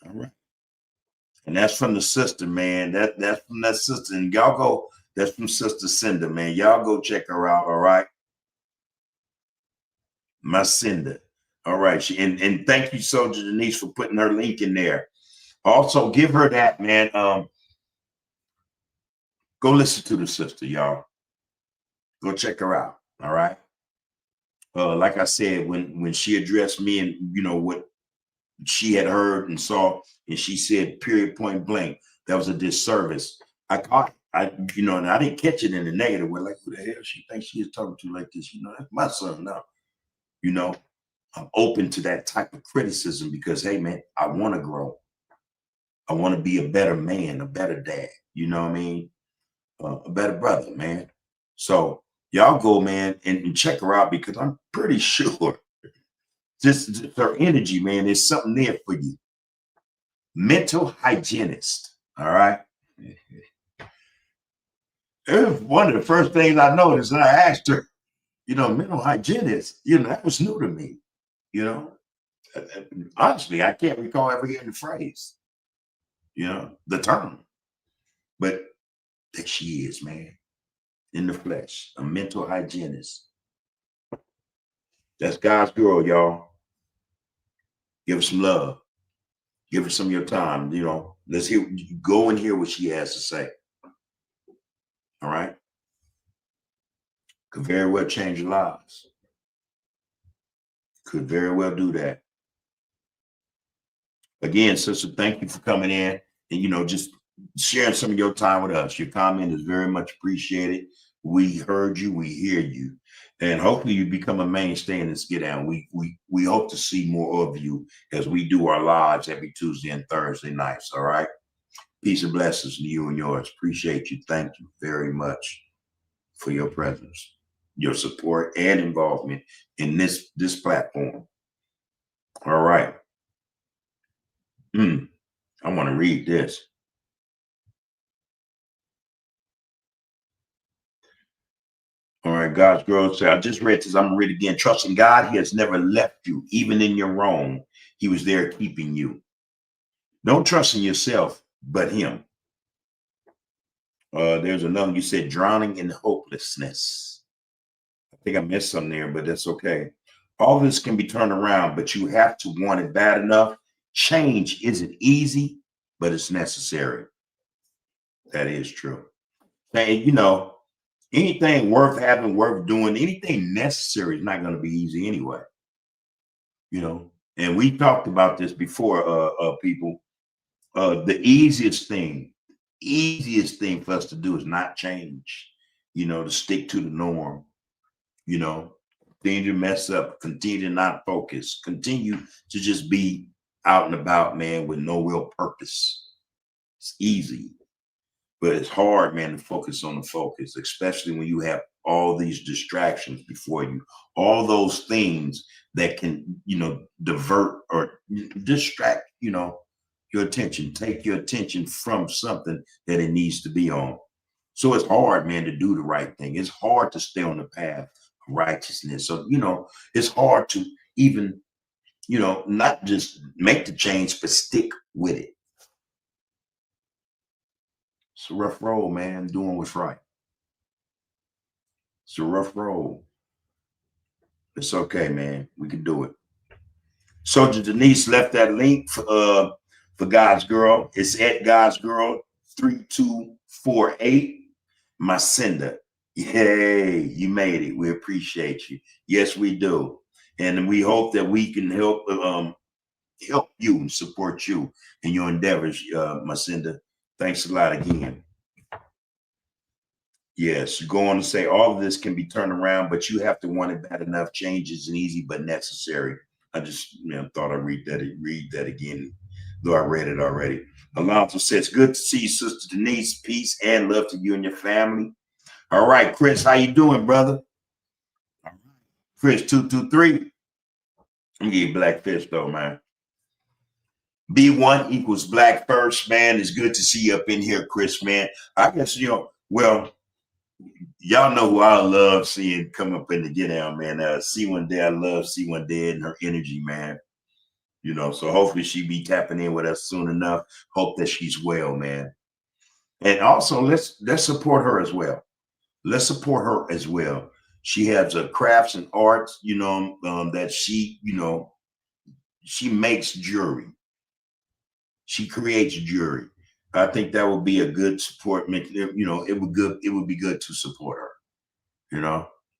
All right. And that's from the sister, man. That's from that sister. And y'all go, that's from Sister Cinder, man. Y'all go check her out, all right? My Cinder. All right. And thank you, Soldier Denise, for putting her link in there. Also, give her that, man. Go listen to the sister, y'all. Go check her out. All right. Like I said, when she addressed me and what she had heard and saw, and she said, period, point blank, that was a disservice. I caught it. And I didn't catch it in the negative way. Like, who the hell she thinks she is talking to like this? That's my son now. I'm open to that type of criticism because, hey, man, I want to grow. I want to be a better man, a better dad. You know what I mean? A better brother, man. So y'all go, man, and check her out because I'm pretty sure just her energy, man, is something there for you. Mental hygienist. All right. It was one of the first things I noticed, and I asked her, mental hygienist, that was new to me, you know. Honestly, I can't recall ever hearing the phrase, the term. But there she is, man, in the flesh, a mental hygienist. That's God's girl, y'all. Give her some love. Give her some of your time, Let's go and hear what she has to say. All right. Could very well change your lives. Could very well do that. Again, sister, thank you for coming in and, just sharing some of your time with us. Your comment is very much appreciated. We heard you, we hear you, and hopefully you become a mainstay in this Get Down. We hope to see more of you as we do our lives every Tuesday and Thursday nights. All right. Peace and blessings to you and yours. Appreciate you. Thank you very much for your presence, your support, and involvement in this platform. All right. I want to read this. All right, God's girl said, I just read this. I'm going to read it again. Trusting God, he has never left you. Even in your wrong, he was there keeping you. Don't trust in yourself, but him. There's another, you said, drowning in hopelessness. I think I missed something there, but that's okay. All this can be turned around, but you have to want it bad enough. Change isn't easy, but it's necessary. That is true. And, anything worth having, worth doing, anything necessary is not going to be easy anyway. And we talked about this before, people. The easiest thing for us to do is not change, to stick to the norm, continue to mess up, continue to not focus, continue to just be out and about, man, with no real purpose. It's easy. But it's hard, man, to focus on the focus, especially when you have all these distractions before you, all those things that can, divert or distract, your attention, take your attention from something that it needs to be on. So it's hard, man, to do the right thing. It's hard to stay on the path of righteousness. So, it's hard to even, not just make the change, but stick with it. It's a rough road, man, doing what's right. It's a rough road. It's okay, man. We can do it. Soldier Denise left that link for God's Girl. It's at God's Girl 3248. My sender. Yay, you made it. We appreciate you. Yes, we do. And we hope that we can help you and support you in your endeavors, my sender. Thanks a lot again. Yes, you go on to say all of this can be turned around, but you have to want it bad enough. Change isn't easy, but necessary. I just thought I'd read that again, though I read it already. Alonzo says, good to see you, Sister Denise. Peace and love to you and your family. All right, Chris, how you doing, brother? All right. Chris 223. I'm getting Blackfish though, man. B1 equals Black First, man. It's good to see you up in here, Chris, man. I guess, well, y'all know who I love seeing come up in the Get Down, man. C1 Day, I love C1 Day and her energy, man. So hopefully she be tapping in with us soon enough. Hope that she's well, man. And also let's support her as well. Let's support her as well. She has crafts and arts, that she, she makes jewelry. She creates jewelry. I think that would be a good support. It would be good to support her.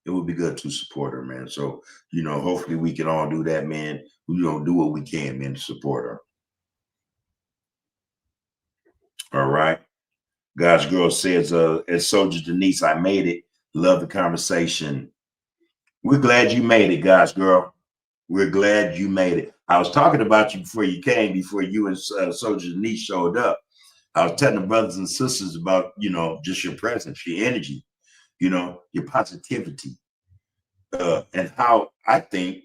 It would be good to support her, man. So, hopefully we can all do that, man. Do what we can, man, to support her. All right. God's Girl says, as Soldier Denise, I made it. Love the conversation. We're glad you made it, God's Girl. We're glad you made it. I was talking about you before you came, before you and Soldier Denise showed up. I was telling the brothers and sisters about, just your presence, your energy, your positivity, and how I think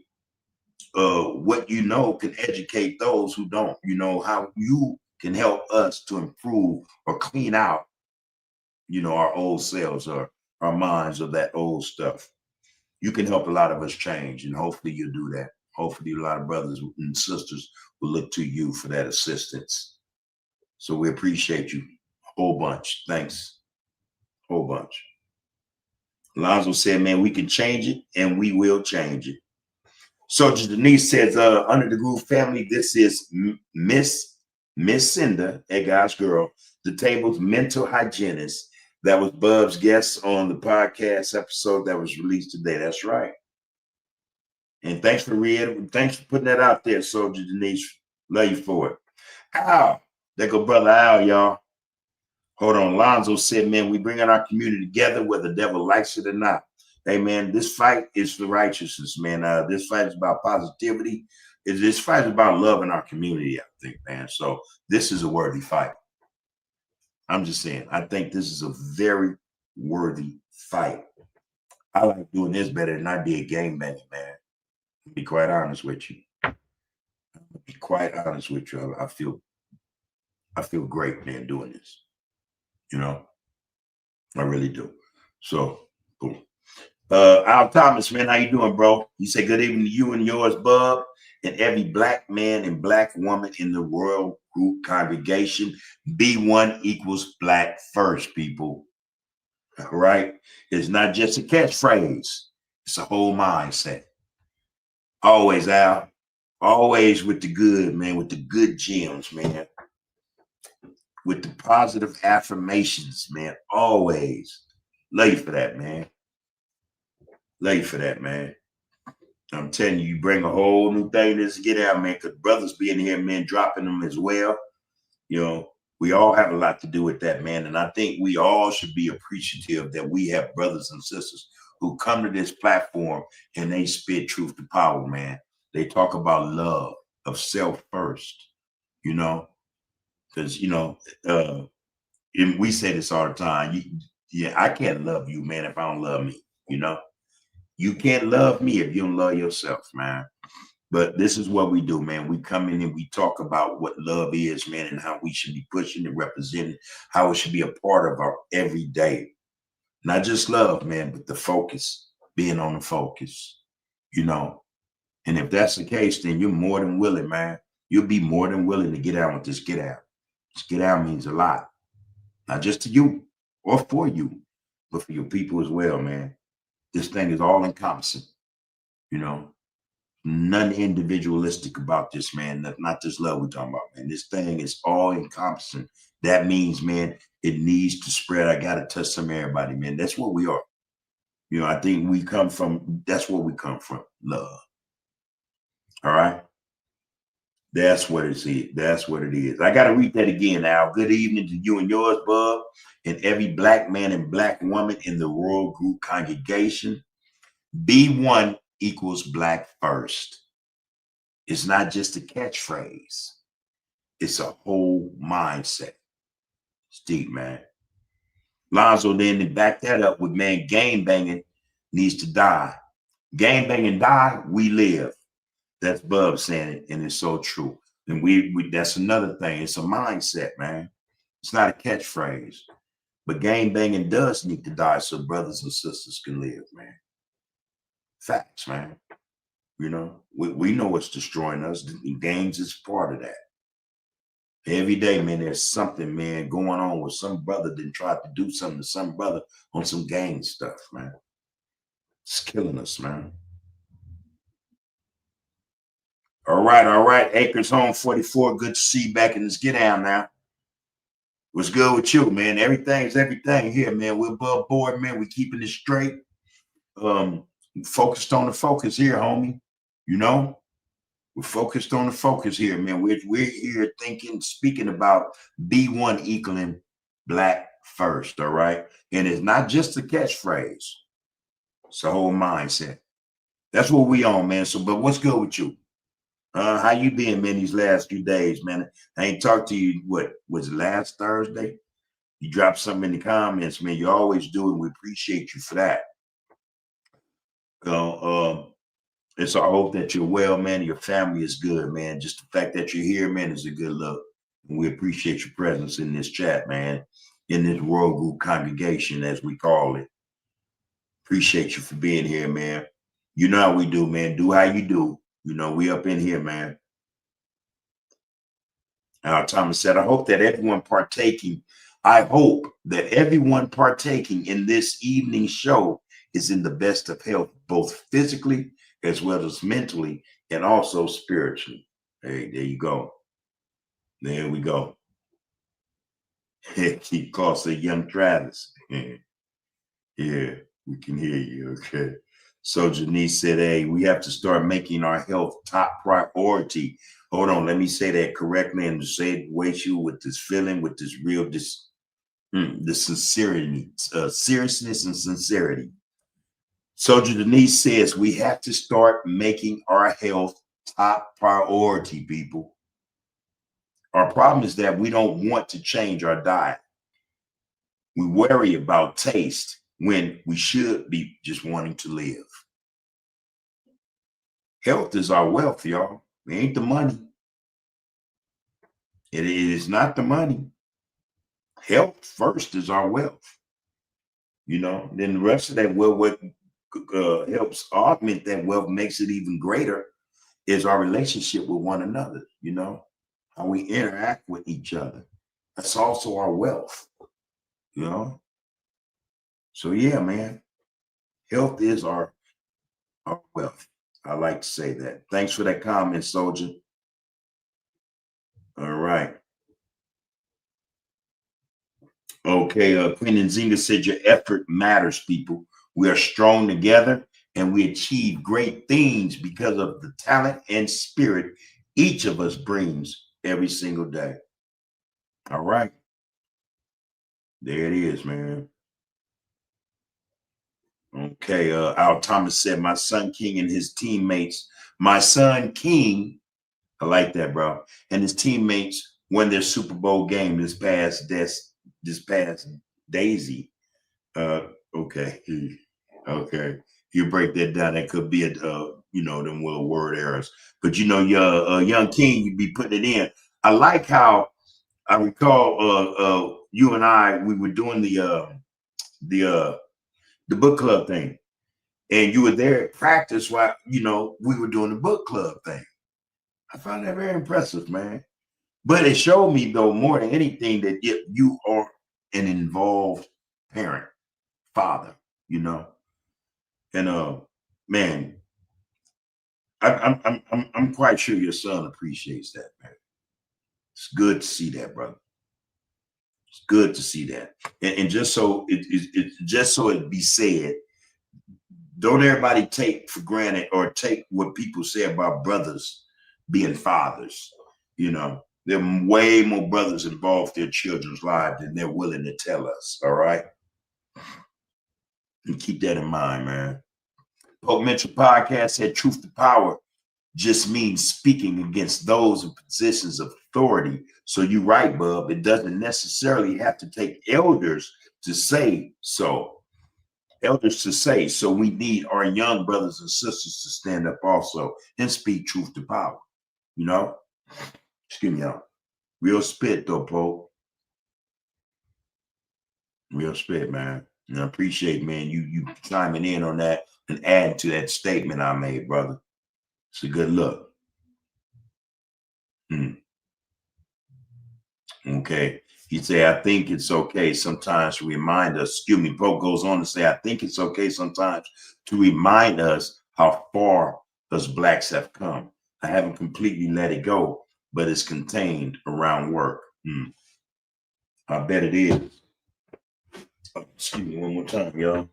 what you know can educate those who don't. How you can help us to improve or clean out, our old selves or our minds of that old stuff. You can help a lot of us change, and hopefully you'll do that. Hopefully a lot of brothers and sisters will look to you for that assistance. So we appreciate you a whole bunch. Thanks. Whole bunch. Alonzo said, man, we can change it and we will change it. Soldier Denise says, under the Groove family, this is Miss Cinda, a guy's girl, the table's mental hygienist. That was Bub's guest on the podcast episode that was released today. That's right. And thanks for putting that out there, Soldier Denise. Love you for it. Al, there go brother Al, y'all. Hold on. Lonzo said, man, we bringing our community together whether the devil likes it or not. Hey, man, this fight is for righteousness, man. This fight is about positivity. This fight is about love in our community, I think, man. So this is a worthy fight. I'm just saying, I think this is a very worthy fight. I like doing this better than I did game banging, man. To be quite honest with you. Be quite honest with you. I feel great, man, doing this. I really do. So, cool. Al Thomas, man, how you doing, bro? You say good evening to you and yours, Bub, and every black man and black woman in the Royal Group congregation. B1 equals black first, people. All right? It's not just a catchphrase. It's a whole mindset. Always, Al. Always with the good, man, with the good gems, man. With the positive affirmations, man. Always. Love you for that, man. Love you for that, man. I'm telling you, you bring a whole new thing to this get out, man, because brothers being here, man, dropping them as well. We all have a lot to do with that, man. And I think we all should be appreciative that we have brothers and sisters who come to this platform and they spit truth to power, man. They talk about love of self first, because, and we say this all the time. I can't love you, man, if I don't love me, You can't love me if you don't love yourself, man. But this is what we do, man. We come in and we talk about what love is, man, and how we should be pushing and representing, how it should be a part of our everyday. Not just love, man, but the focus, being on the focus, And if that's the case, then you're more than willing, man. You'll be more than willing to get out with this get out. This get out means a lot. Not just to you or for you, but for your people as well, man. This thing is all encompassing, None individualistic about this, man. Not this love we're talking about, man. This thing is all encompassing. That means, man, it needs to spread. I got to touch some everybody, man. That's what we are. I think that's where we come from, love. All right. That's what it is. That's what it is. I got to read that again, Al. Good evening to you and yours, Bub, and every black man and black woman in the Royal Group congregation. B1 equals black first. It's not just a catchphrase. It's a whole mindset. It's deep, man. Lonzo then back that up with, man, gang banging needs to die. Gang banging die, we live. That's Bub saying it, and it's so true. And we that's another thing. It's a mindset, man. It's not a catchphrase. But gang banging does need to die so brothers and sisters can live, man. Facts, man. We know what's destroying us. Gangs is part of that. Every day, man, there's something, man, going on with some brother that tried to do something to some brother on some gang stuff, man. It's killing us, man. All right. Acres Home 44. Good to see you back in this get down now. What's good with you, man? Everything's everything here, man. We're above board, man. We're keeping it straight. Focused on the focus here, homie. We're focused on the focus here, man. We're here speaking about B1 equaling black first, all right? And it's not just a catchphrase. It's a whole mindset. That's what we on, man. So, but what's good with you? How you been, man, these last few days, man? I ain't talked to you, what, was it last Thursday? You dropped something in the comments, man. You always do, and we appreciate you for that. And so I hope that you're well, man. Your family is good, man. Just the fact that you're here, man, is a good look. And we appreciate your presence in this chat, man, in this World Group congregation, as we call it. Appreciate you for being here, man. You know how we do, man. Do how you do. You know, we up in here, man. Thomas said, I hope that everyone partaking in this evening show is in the best of health, both physically as well as mentally and also spiritually. Hey, there you go. There we go. Keep calling young Travis. Yeah, we can hear you. Okay. So Janice said, hey, we have to start making our health top priority. Hold on, let me say that correctly and say it with you with this feeling, with this real, the sincerity, seriousness and sincerity. Soldier Denise says we have to start making our health top priority, people. Our problem is that we don't want to change our diet. We worry about taste when we should be just wanting to live. Health is our wealth, y'all. It ain't the money. It is not the money. Health first is our wealth. You know, then the rest of that wealth, what helps augment that wealth, makes it even greater, is our relationship with one another. You know, how we interact with each other. That's also our wealth. You know, so yeah, man, health is our wealth. I like to say that. Thanks for that comment, Soldier. All right. Okay, Queen Nzinga said your effort matters, people. We are strong together and we achieve great things because of the talent and spirit each of us brings every single day. All right. There it is, man. Okay, Al Thomas said, my son King and his teammates, my son King, I like that, bro, and his teammates won their Super Bowl game this past Daisy. Okay. Okay. You break that down. That could be them little word errors. But your young King, you be putting it in. I like how I recall you and I, we were doing the book club thing. And you were there at practice while, we were doing the book club thing. I found that very impressive, man. But it showed me, though, more than anything, that you are an involved parent, father, and man, I'm quite sure your son appreciates that, man. It's good to see that, brother. It's good to see that, and just so it be said, don't everybody take for granted or take what people say about brothers being fathers. There are way more brothers involved in their children's lives than they're willing to tell us. All right, and keep that in mind, man. Pope Mitchell Podcast said truth to power just means speaking against those in positions of authority. So you're right, bub. It doesn't necessarily have to take elders to say so. So we need our young brothers and sisters to stand up also and speak truth to power. Excuse me, y'all. Real spit though, Pope. Real spit, man. And I appreciate, man, you chiming in on that and adding to that statement I made, brother. It's a good look. Okay. He said, I think it's okay sometimes to remind us, Pope goes on to say, I think it's okay sometimes to remind us how far us blacks have come. I haven't completely let it go, but it's contained around work. I bet it is. Oh, excuse me one more time, y'all.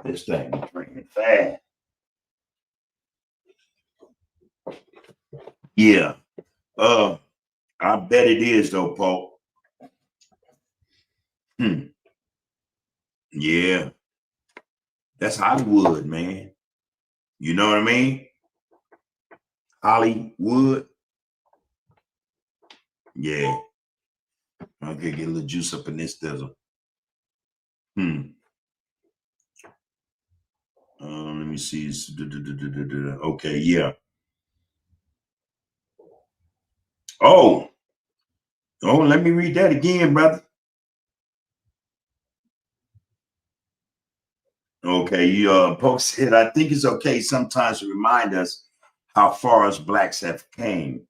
This thing is drinking fast. Yeah. I bet it is though, Pope. Yeah. That's Hollywood, man. You know what I mean? Hollywood. Yeah. Okay, get a little juice up in this desert. Let me see. Okay, yeah. Oh, let me read that again, brother. Okay, you Pope said, I think it's okay sometimes to remind us how far us blacks have came.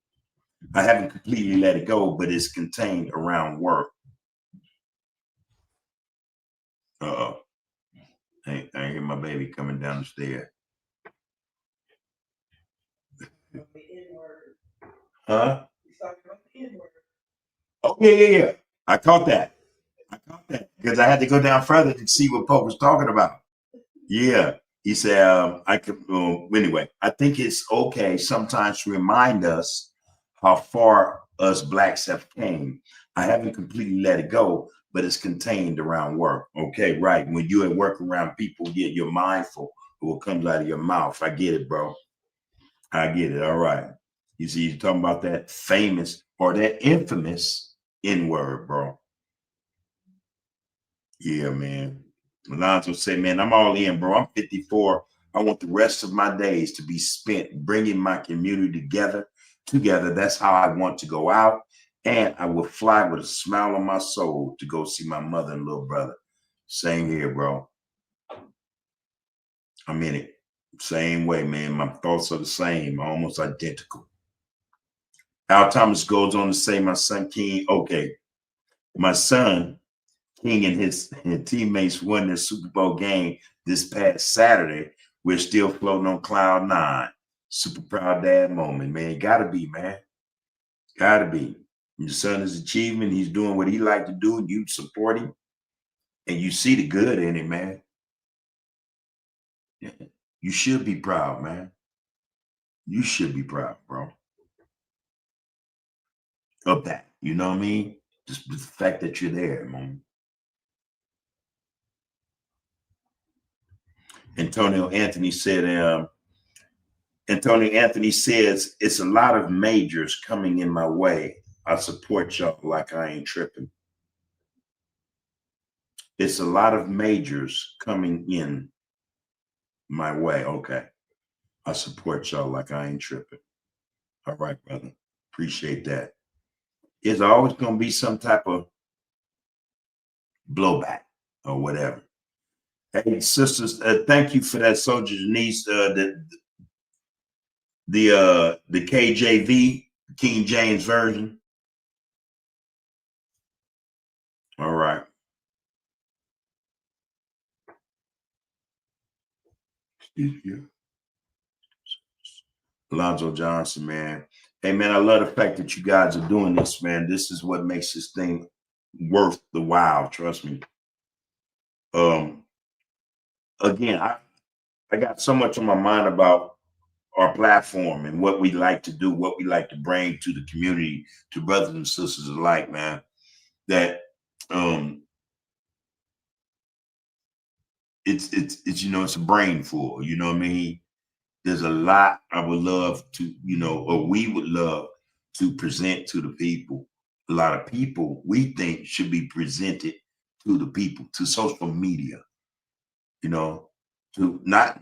I haven't completely let it go, but it's contained around work. Uh-oh. I hear my baby coming down the stairs. Huh? Oh, yeah. I caught that. Because I had to go down further to see what Pope was talking about. Yeah. He said, I could, anyway, I think it's okay sometimes to remind us how far us blacks have came. I haven't completely let it go, but it's contained around work. Okay, right. When you're at work around people, you're mindful of what comes out of your mouth. I get it, bro. I get it. All right. You see, you're talking about that famous or that infamous N-word, bro. Yeah, man. Alonzo said, man, I'm all in, bro. I'm 54. I want the rest of my days to be spent bringing my community together. That's how I want to go out. And I will fly with a smile on my soul to go see my mother and little brother. Same here, bro. I'm in it. Same way, man. My thoughts are the same, almost identical. Al Thomas goes on to say, my son King, okay, my son King and his teammates won the Super Bowl game this past Saturday. We're still floating on cloud nine. Super proud dad moment, man. Gotta be, man. Gotta be. Your son is achieving. He's doing what he like to do. And you support him. And you see the good in it, man. You should be proud, man. You should be proud, bro. Of that. You know what I mean? Just the fact that you're there, man. Antonio Anthony said, Antonio Anthony says, it's a lot of majors coming in my way. I support y'all like I ain't tripping. It's a lot of majors coming in my way. Okay. I support y'all like I ain't tripping. All right, brother. Appreciate that. There's always going to be some type of blowback or whatever. Hey, sisters, thank you for that, Soldier Denise. The KJV, King James Version. All right. Excuse you. Alonzo Johnson, man. Hey, man, I love the fact that you guys are doing this, man. This is what makes this thing worth the while. Trust me. Again, I got so much on my mind about our platform and what we like to do, what we like to bring to the community, to brothers and sisters alike, man. That it's it's a brain full. You know what I mean? There's a lot I would love to, or we would love to present to the people. A lot of people we think should be presented to the people, to social media, to not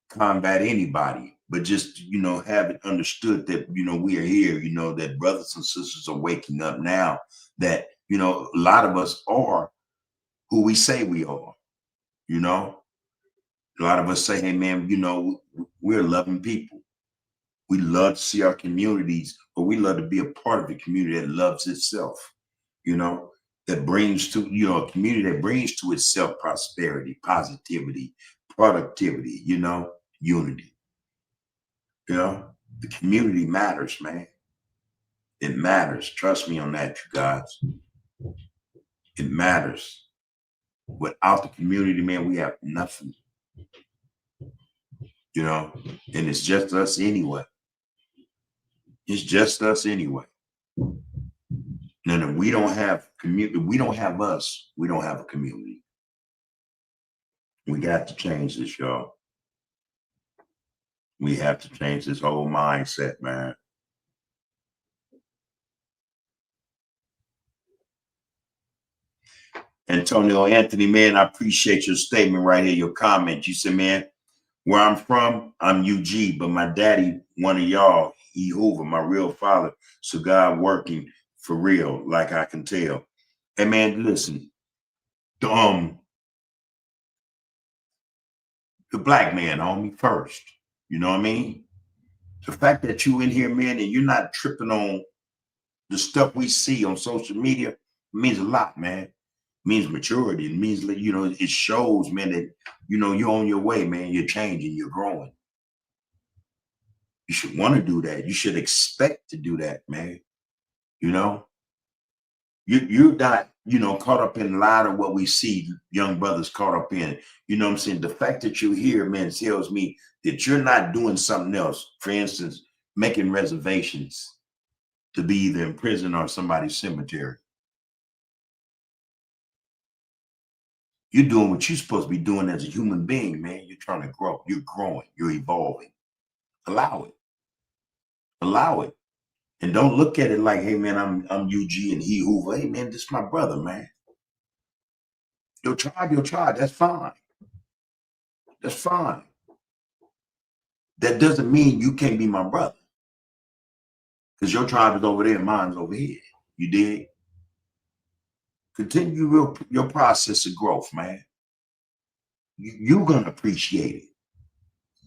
combat anybody, but just, have it understood that, we are here, that brothers and sisters are waking up now, that, a lot of us are who we say we are, A lot of us say, hey, man, we're loving people. We love to see our communities, but we love to be a part of a community that loves itself, that brings to, a community that brings to itself prosperity, positivity, productivity, unity. The community matters, man. It matters. Trust me on that, you guys. It matters. Without the community, man, we have nothing. And it's just us anyway. It's just us anyway. And if we don't have community, we don't have us, we don't have a community. We got to change this, y'all. We have to change this whole mindset, man. Antonio Anthony, man, I appreciate your statement right here, your comment. You said, man, where I'm from, I'm UG, but my daddy, one of y'all, he Hoover, my real father. So God working for real, like I can tell. Hey, man, listen, the black man, homie, first. You know what I mean? The fact that you in here, man, and you're not tripping on the stuff we see on social media means a lot, man. Means maturity. It means, you know, it shows, man, that, you know, you're on your way, man. You're changing, you're growing. You should want to do that. You should expect to do that, man. You know, you're not, you know, caught up in a lot of what we see young brothers caught up in. You know what I'm saying? The fact that you're here, man, tells me that you're not doing something else. For instance, making reservations to be either in prison or somebody's cemetery. You're doing what you're supposed to be doing as a human being, man. You're trying to grow. You're growing. You're evolving. Allow it. Allow it. And don't look at it like, hey, man, I'm UG and he Hoover. Hey, man, this is my brother, man. Your tribe. That's fine. That's fine. That doesn't mean you can't be my brother. Because your tribe is over there and mine's over here. You dig? Continue your process of growth, man. You're going to appreciate it.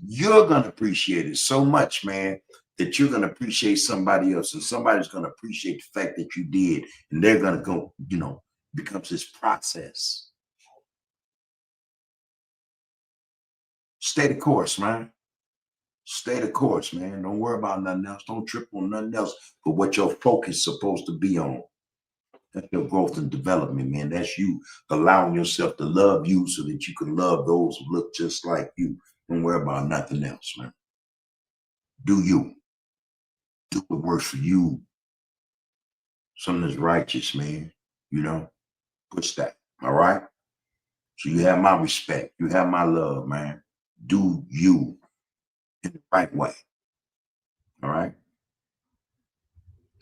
You're going to appreciate it so much, man, that you're going to appreciate somebody else. And somebody's going to appreciate the fact that you did. And they're going to go, you know, becomes this process. Stay the course, man. Stay the course, man. Don't worry about nothing else. Don't trip on nothing else but what your focus is supposed to be on. That's your growth and development, man. That's you allowing yourself to love you so that you can love those who look just like you. Don't worry about nothing else, man. Do you. Do what works for you. Something that's righteous, man. You know, push that. All right. So you have my respect. You have my love, man. Do you in the right way. All right.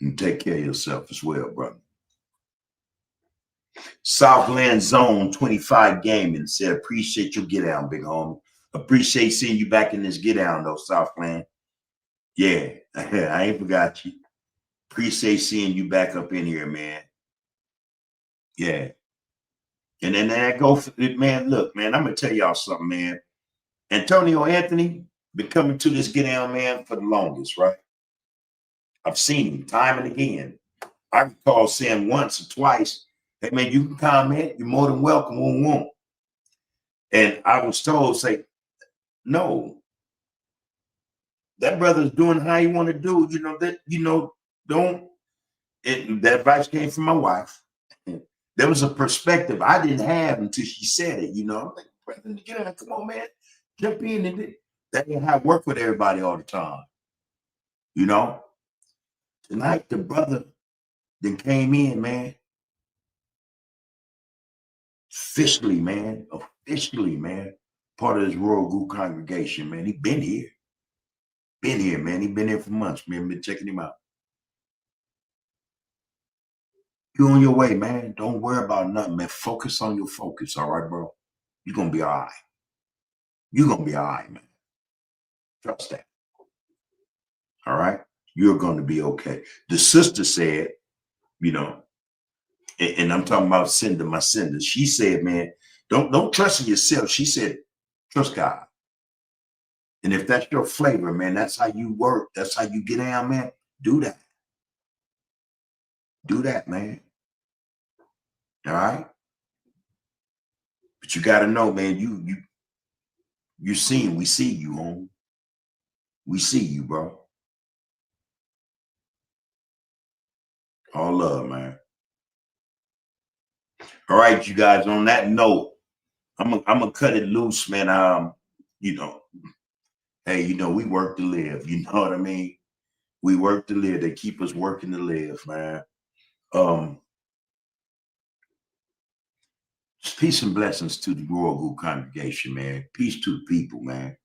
And take care of yourself as well, brother. Southland Zone 25 Gaming said, appreciate your get down, big homie. Appreciate seeing you back in this get down, though, Southland. Yeah, I ain't forgot you. Appreciate seeing you back up in here, man. Yeah. And then that go for it, man. Look, man, I'm gonna tell y'all something, man. Antonio Anthony been coming to this get down, man, for the longest, right? I've seen him time and again. I recall saying once or twice, hey man, you can comment, you're more than welcome, won't. And I was told, say, no, that brother's doing how you want to do, you know, that, you know, don't. That advice came from my wife. There was a perspective I didn't have until she said it, you know. I'm like, brother, get out, come on, man, jump in. And that ain't how I work with everybody all the time, you know. Tonight, the brother then came in, man, officially, man, part of this Royal Group congregation, man. He been here, man. He been here for months, man. Been checking him out. You on your way, man. Don't worry about nothing, man. Focus on your focus, all right, bro? You're going to be all right. You're going to be all right, man. Trust that. All right? You're going to be okay. The sister said, you know, and I'm talking about Cinder, my Cinder. She said, man, don't trust in yourself. She said, trust God. And if that's your flavor, man, that's how you work. That's how you get down, man. Do that. Do that, man. All right? But you got to know, man, you're seeing, we see you, home. We see you, bro. All love, man. All right, you guys, on that note, I'm gonna cut it loose, man. You know, hey, you know, we work to live, you know what I mean? We work to live. They keep us working to live, man. Peace and blessings to the Royal Group congregation, man. Peace to the people, man.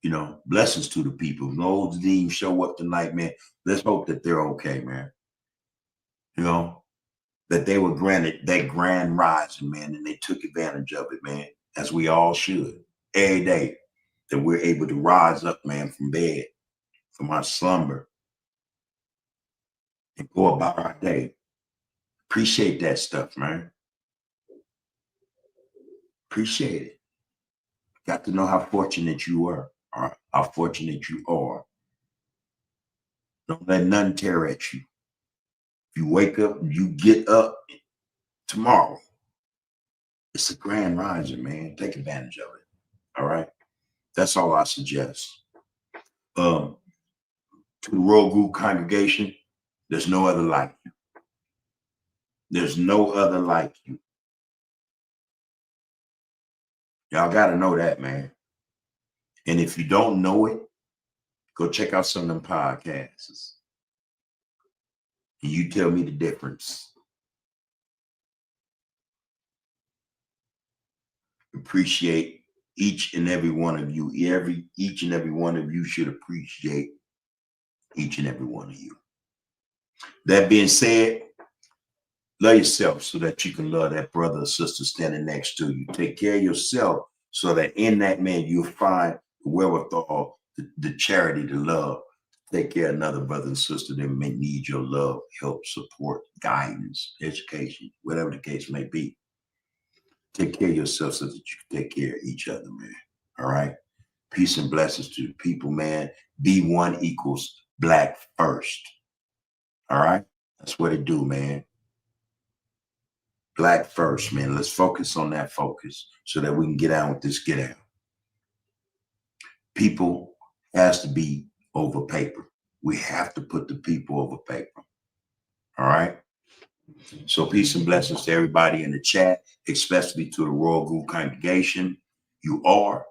You know, blessings to the people. Those that didn't even show up tonight, man. Let's hope that they're okay, man. You know, that they were granted that grand rising, man, and they took advantage of it, man, as we all should. Every day that we're able to rise up, man, from bed, from our slumber, and go about our day. Appreciate that stuff, man. Appreciate it. Got to know how fortunate you are, or how fortunate you are. Don't let none tear at you. If you wake up, you get up tomorrow. It's a grand rising, man. Take advantage of it. All right. That's all I suggest. To the Royal Group congregation, there's no other like you. There's no other like you. Y'all got to know that, man. And if you don't know it, go check out some of them podcasts. And you tell me the difference. Appreciate each and every one of you. Each and every one of you should appreciate each and every one of you. That being said, love yourself so that you can love that brother or sister standing next to you. Take care of yourself so that in that man you'll find the wherewithal, the charity, the love. Take care of another brother and sister that may need your love, help, support, guidance, education, whatever the case may be. Take care of yourself so that you can take care of each other, man. All right? Peace and blessings to the people, man. B1 equals Black First. All right? That's what it do, man. Black first, man. Let's focus on that focus so that we can get out with this get out. People has to be over paper. We have to put the people over paper. All right. So peace and blessings to everybody in the chat, especially to the Royal Group congregation. You are,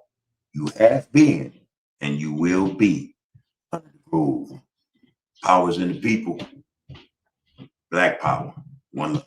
you have been, and you will be under the groove. Powers in the people. Black power. One love.